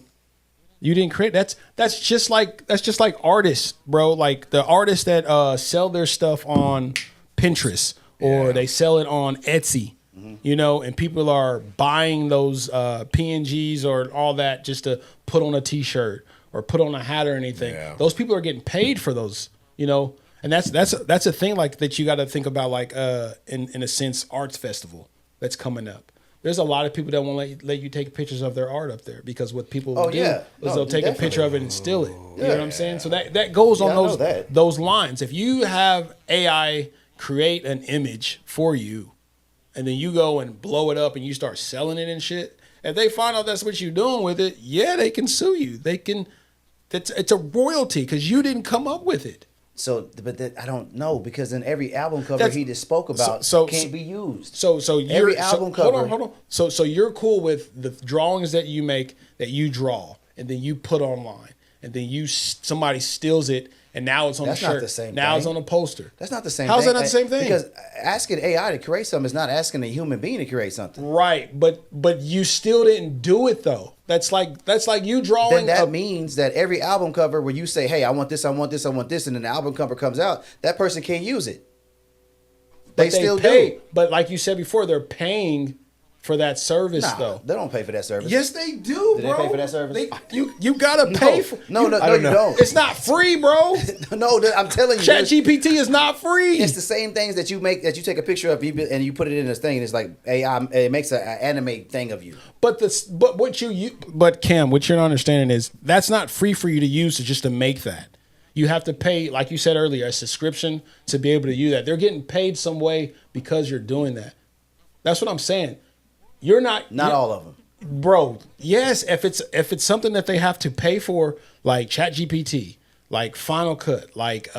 You didn't create that's just like artists, bro. Like the artists that sell their stuff on Pinterest or they sell it on Etsy, and people are buying those PNGs or all that just to put on a T-shirt or put on a hat or anything. Yeah. Those people are getting paid for those, and that's a thing like that you got to think about, like in a sense, arts festival that's coming up. There's a lot of people that won't let you take pictures of their art up there because what people will do is they'll take a picture of it and steal it. You know what I'm saying? So that goes on those lines. If you have AI create an image for you and then you go and blow it up and you start selling it and shit, if they find out that's what you're doing with it, they can sue you. It's a royalty because you didn't come up with it. So, but I don't know because in every album cover he just spoke about can't be used. So every album cover. Hold on. So you're cool with the drawings that you make, that you draw, and then you put online, and then somebody steals it, and now it's on a shirt. That's not the same thing. It's on a poster. That's not the same. How's that not the same thing? Because asking AI to create something is not asking a human being to create something. Right, but you still didn't do it though. That's like you drawing. Then that means that every album cover where you say, "Hey, I want this, I want this, I want this," and then the album cover comes out, that person can't use it. They still do. But like you said before, they're paying for that service though. They don't pay for that service. Yes, they do, bro. Do they pay for that service? You gotta pay for. No, you don't. It's not free, bro. No, I'm telling you. ChatGPT is not free. It's the same things that you take a picture of and you put it in this thing, and it's like AI. It makes an anime thing of you. But Cam, what you're not understanding is that's not free for you to use just to make that. You have to pay, like you said earlier, a subscription to be able to use that. They're getting paid some way because you're doing that. That's what I'm saying. You're not all of them, bro. Yes, if it's something that they have to pay for, like ChatGPT, like Final Cut, like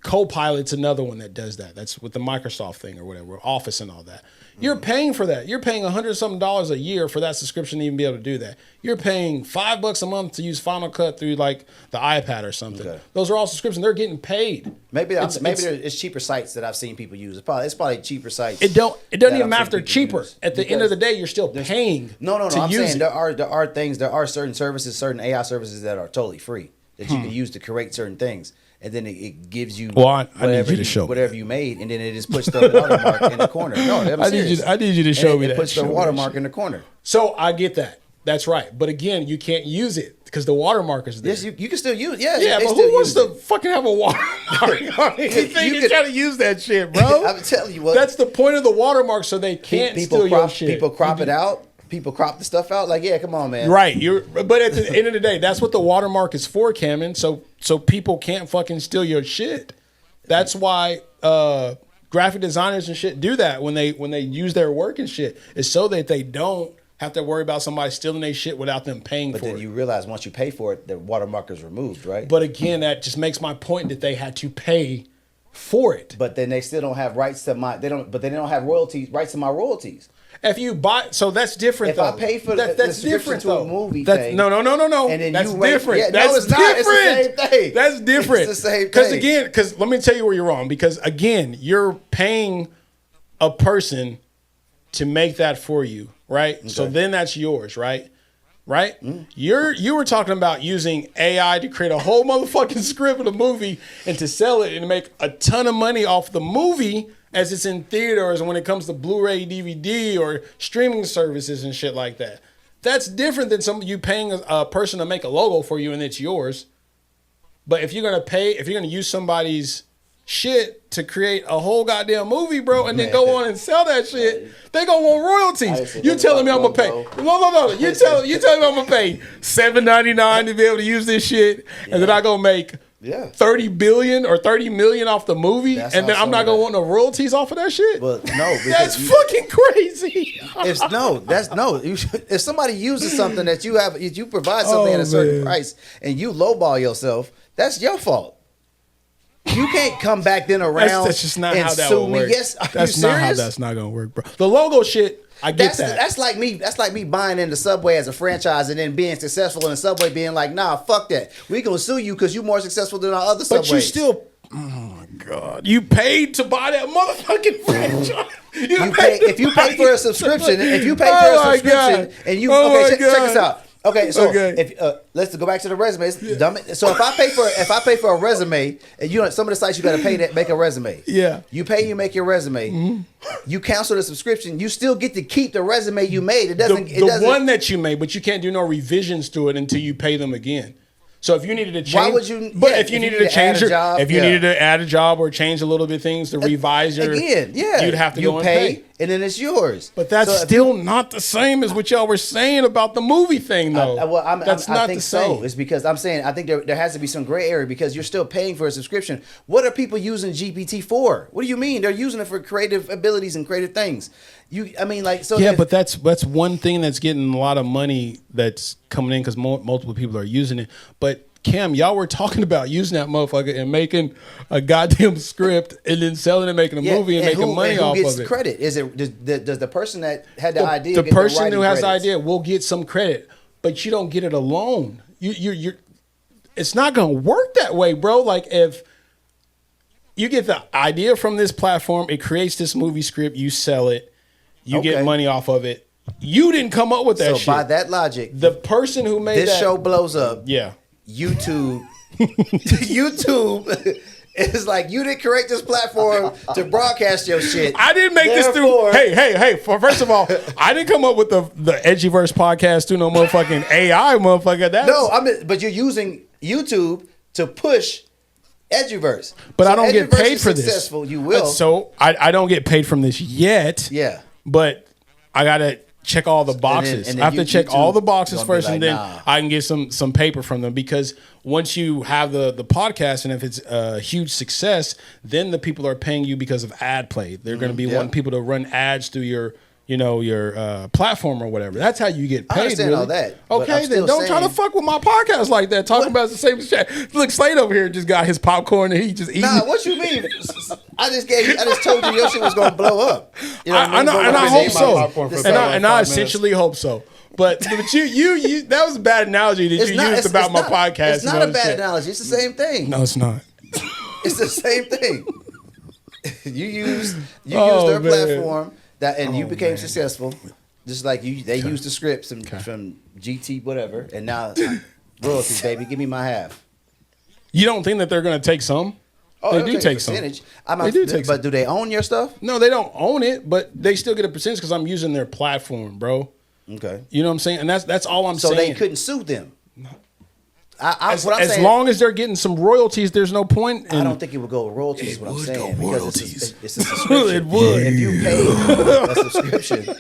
Copilot's another one that does that. That's with the Microsoft thing or whatever, Office and all that. You're paying for that. You're paying $100-something a year for that subscription to even be able to do that. You're paying $5 a month to use Final Cut through like the iPad or something. Okay. Those are all subscriptions. They're getting paid. Maybe it's cheaper sites that I've seen people use. It's probably cheaper sites. It doesn't even matter if they're cheaper. At the end of the day, you're still paying. No. I'm saying there are certain services, certain AI services that are totally free that you can use to create certain things. And then it gives you I need you to show whatever you made, and then it just puts the watermark in the corner. No, I need you to show me that. It puts the watermark in the corner. So I get that. That's right. But again, you can't use it because the watermark is there. Yes, you can still use it. Yeah, yeah, but who wants to fucking have a watermark? You trying to use that shit, bro. I'm telling you what. That's the point of the watermark, so they can't steal your shit. People crop it out. People crop the stuff out. Like, yeah, come on, man. Right. But at the end of the day, that's what the watermark is for, Cameron. So people can't fucking steal your shit. That's why graphic designers and shit do that when they use their work and shit. It's so that they don't have to worry about somebody stealing their shit without them paying for it. But then you realize once you pay for it, the watermark is removed, right? But again, that just makes my point that they had to pay for it. But then they still don't have rights to my. They don't have rights to my royalties. If you buy, so that's different. If I pay for that's different to a movie thing. No. And then that's different. Yeah, that's it's different. Not. It's the same thing. That's different. It's the same thing. Because let me tell you where you're wrong. Because again, you're paying a person to make that for you, right? Okay. So then that's yours, right? Right? Mm. You were talking about using AI to create a whole motherfucking script of the movie and to sell it and make a ton of money off the movie as it's in theaters and when it comes to Blu-ray, DVD, or streaming services and shit like that. That's different than you paying a person to make a logo for you and it's yours. But if you're gonna use somebody's shit to create a whole goddamn movie, bro, and then go on and sell that shit, they gonna want royalties. You telling me I'm gonna pay? No. You telling me I'm gonna pay $7.99 to be able to use this shit, and then I gonna make 30 billion or 30 million off the movie, and then I'm not gonna want no royalties off of that shit. Well, no, that's fucking crazy. If somebody uses something that you provide something at a certain price, and you lowball yourself, that's your fault. You can't come back then around. That's just not and how that sue would me. work. Yes, that's not how that's not gonna work, bro. The logo shit, I get that. That's like me buying into Subway as a franchise and then being successful in Subway, being like, nah, fuck that. We gonna sue you because you're more successful than our other Subways. But you still, oh my god, you paid to buy that motherfucking franchise. If you pay for a subscription, and you check this out. Okay, so if let's go back to the resumes. Yeah. So if I pay for a resume, and some of the sites you got to pay to make a resume. Yeah, you make your resume. Mm-hmm. You cancel the subscription. You still get to keep the resume you made. It doesn't. The one that you made, but you can't do no revisions to it until you pay them again. So if you needed to change, why would you? But if you needed to change if you needed to add a job or change a little bit of things to revise your you'd have to go and pay, and then it's yours. But that's still not the same as what y'all were saying about the movie thing, though. That's not the same. So. It's because I'm saying I think there has to be some gray area because you're still paying for a subscription. What are people using GPT for? What do you mean? They're using it for creative abilities and creative things. But that's one thing that's getting a lot of money that's coming in because multiple people are using it. But Cam, y'all were talking about using that motherfucker and making a goddamn script and then selling and making a movie and making money off of it. Who gets credit? Does the person that had the idea? The person who has the idea will get some credit, but you don't get it alone. You're it's not gonna work that way, bro. Like if you get the idea from this platform, it creates this movie script, you sell it. You get money off of it. You didn't come up with that shit. So by that logic, the person who made this show blows up. Yeah. YouTube is like, you didn't create this platform to broadcast your shit. I didn't make this through. Hey. First of all, I didn't come up with the Edgyverse podcast through no motherfucking AI, motherfucker. But you're using YouTube to push Edgyverse. But I don't get paid for this. Successful, you will. So I don't get paid from this yet. Yeah. But I gotta check all the boxes. And then I have to check YouTube all the boxes first, like, and then nah. I can get some paper from them, because once you have the podcast, and if it's a huge success, then the people are paying you because of ad play. They're going to be wanting people to run ads through your platform or whatever. That's how you get paid. I understand really. all that. Okay, then don't try to fuck with my podcast like that. Talking about the same shit. Look, Slade over here just got his popcorn and he just eating. Nah, what you mean? I just told you your shit was gonna blow up. You know what I know, and I hope so. And I minutes. essentially hope so. But you that was a bad analogy that you used about my podcast. It's not a bad analogy. It's the same thing. No, it's not. It's the same thing. You used their platform and you became successful, just like they used the scripts from GT whatever, and now royalties, baby, give me my half. You don't think that they're going to take some? Oh, they do take some. They do take some. But do they own your stuff? No, they don't own it, but they still get a percentage because I'm using their platform, bro. Okay. You know what I'm saying? And that's all I'm saying. So they couldn't sue them. As long as they're getting some royalties, there's no point. I don't think it would go royalties. Is what I'm saying, royalties. It's a subscription. It would. If you pay a subscription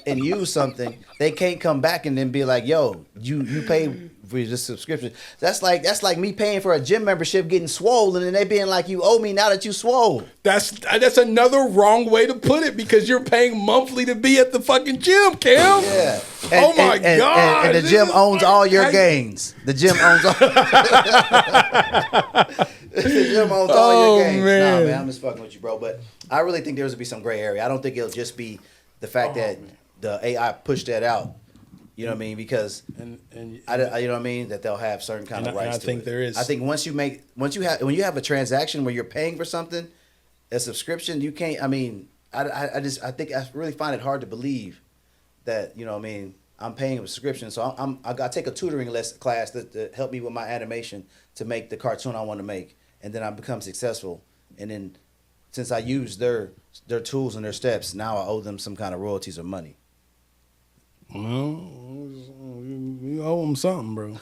and use something, they can't come back and then be like, "Yo, you paid for this subscription." That's like me paying for a gym membership, getting swollen, and they being like, "You owe me now that you swole." That's another wrong way to put it, because you're paying monthly to be at the fucking gym, Cam. Yeah. Oh my God. And the gym owns all your gains. The gym owns all. The gym owns all your gains. Man. Nah, man, I'm just fucking with you, bro. But I really think there's to be some gray area. I don't think it'll just be the fact that the AI pushed that out. You know what I mean? Because you know what I mean, that they'll have certain kind of rights. I think there is. I think when you have a transaction where you're paying for something, a subscription, you can't. I mean, I really find it hard to believe that, you know what I mean, I'm paying a subscription, so I got to take a tutoring class to help me with my animation to make the cartoon I want to make, and then I become successful, and then since I use their tools and their steps, now I owe them some kind of royalties or money. Well, you owe them something, bro.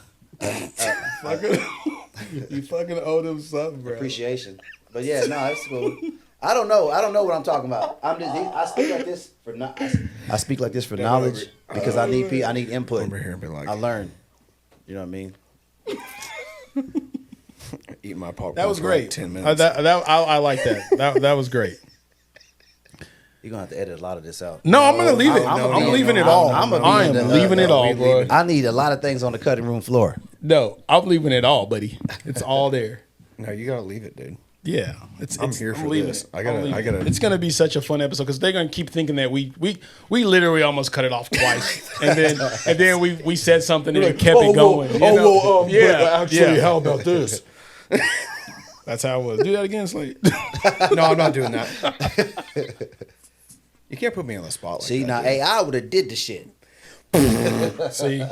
You fucking owe them something, bro. Appreciation, but yeah, no, that's cool. I don't know what I'm talking about. I speak like this for knowledge because I need input. Over here and be like, I learn. You know what I mean? Eat my popcorn. That was great. Like 10 minutes. I like that. That was great. You're gonna have to edit a lot of this out. No, I'm gonna leave it. I'm leaving it all. I am leaving it all, bro. I need a lot of things on the cutting room floor. No, I'm leaving it all, buddy. It's all there. No, you gotta leave it, dude. Yeah, I'm here for this. I gotta. It's gonna be such a fun episode because they're gonna keep thinking that we literally almost cut it off twice, and then we said something and it kept it going. How about this? That's how it was. Do that again, Slade. No, I'm not doing that. You can't put me on the spot like that. See, now dude. AI would have did the shit. See,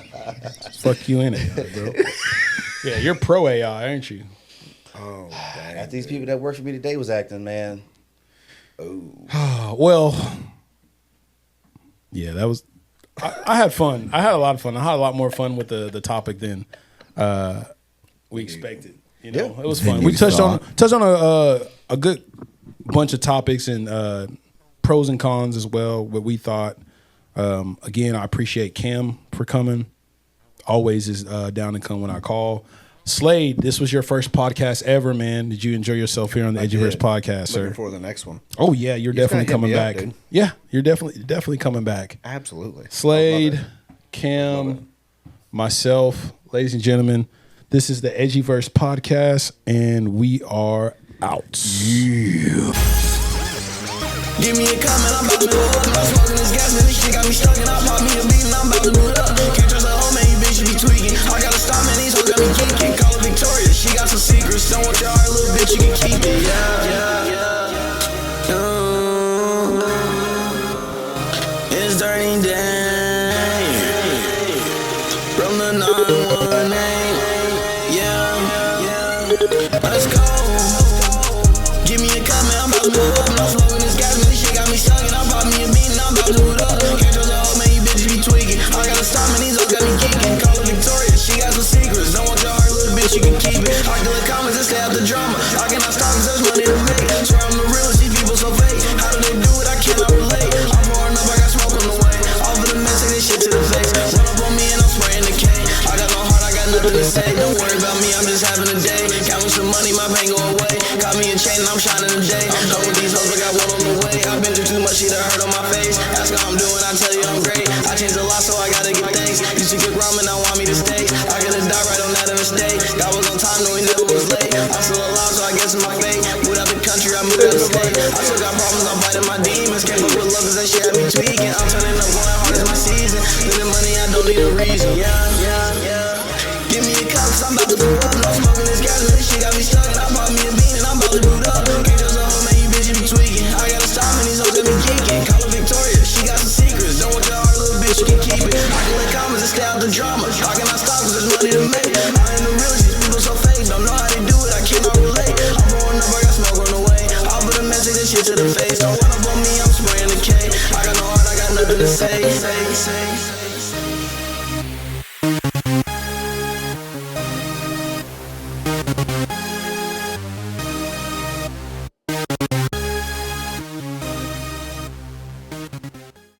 fuck you in it, bro. Yeah, you're pro AI, aren't you? Oh, dang. After these people that worked for me today was acting, man. Oh. Well, yeah, that was. I had fun. I had a lot of fun. I had a lot more fun with the topic than we expected. You know, it was fun. We touched on a good bunch of topics and pros and cons as well. What we thought. Again, I appreciate Cam for coming. Always is down to come when I call. Slade, this was your first podcast ever, man. Did you enjoy yourself here on the Edgyverse podcast, sir? Looking for the next one. Oh yeah, you're definitely coming back. Dude. Yeah, you're definitely coming back. Absolutely. Slade, Cam, myself, ladies and gentlemen, this is the Edgyverse podcast, and we are out. Yeah. Give me a comment, I'm about to blow up. I'm smoking this gas, man, this shit got me stuck, and I pop me a beat, and I'm about to boot up. Can't trust a hoe, man, you bitch, you be tweaking. I gotta stop, man, these hoes got me geeking. Call her Victoria, she got some secrets. Don't want your heart, little bitch, you can keep it. It's dirty day. From the 918. Let's go. Give me a comment, I'm about to blow up. I'm smoking this gas, man, this shit got me stuck, and I pop me a beat, and I'm about to boot up. Can't trust a hoe, man, you bitches be tweaking. I gotta stop, man, these hoes got me geeking. Call her Victoria, she got some secrets. Don't want your heart, little bitch, you can keep it. I kill the comments and stay out the drama. I cannot stop, cause there's money to make. Swear I'm the realest, these people so fake. How do they do it? I cannot relate. I'm pouring up, I got smoke on the way. All for the grinding today. Count me some money, my pain go away. Got me a chain and I'm shining today. I'm done with these hoes, but got one on the way. I've been through too much shit, I hurt on my face. Ask how I'm doing, I tell you I'm great. I changed a lot, so I gotta give thanks. Used to get ramen, now want me to stay. I could've died right on that mistake. God was on time, no, he never was late. I'm still alive, so I guess it's my fate. Moved out the country, I moved out the state. I still got problems, I'm fighting my demons. Can't fuck with love, cause that shit had me tweaking. I'm turning up, going hard as my season. Spending money, I don't need a reason. Give me a cup, cause I'm about to boot up. No smoking this gas, and this shit got me stuck. And I bought me a bean, and I'm about to boot up. Can't trust a hoe, man, you bitches be tweaking. I gotta stop, and these hoes got me geeking. Call her Victoria, she got some secrets. Don't want your heart, little bitch, you can keep it. I can let comments and stay out the drama. How can I stop, cause there's money to make. I ain't the realest, these people so fake. Don't know how they do it, I cannot relate. I'm blowing up, I got smoke on the way. I'll put a message and shit to the face.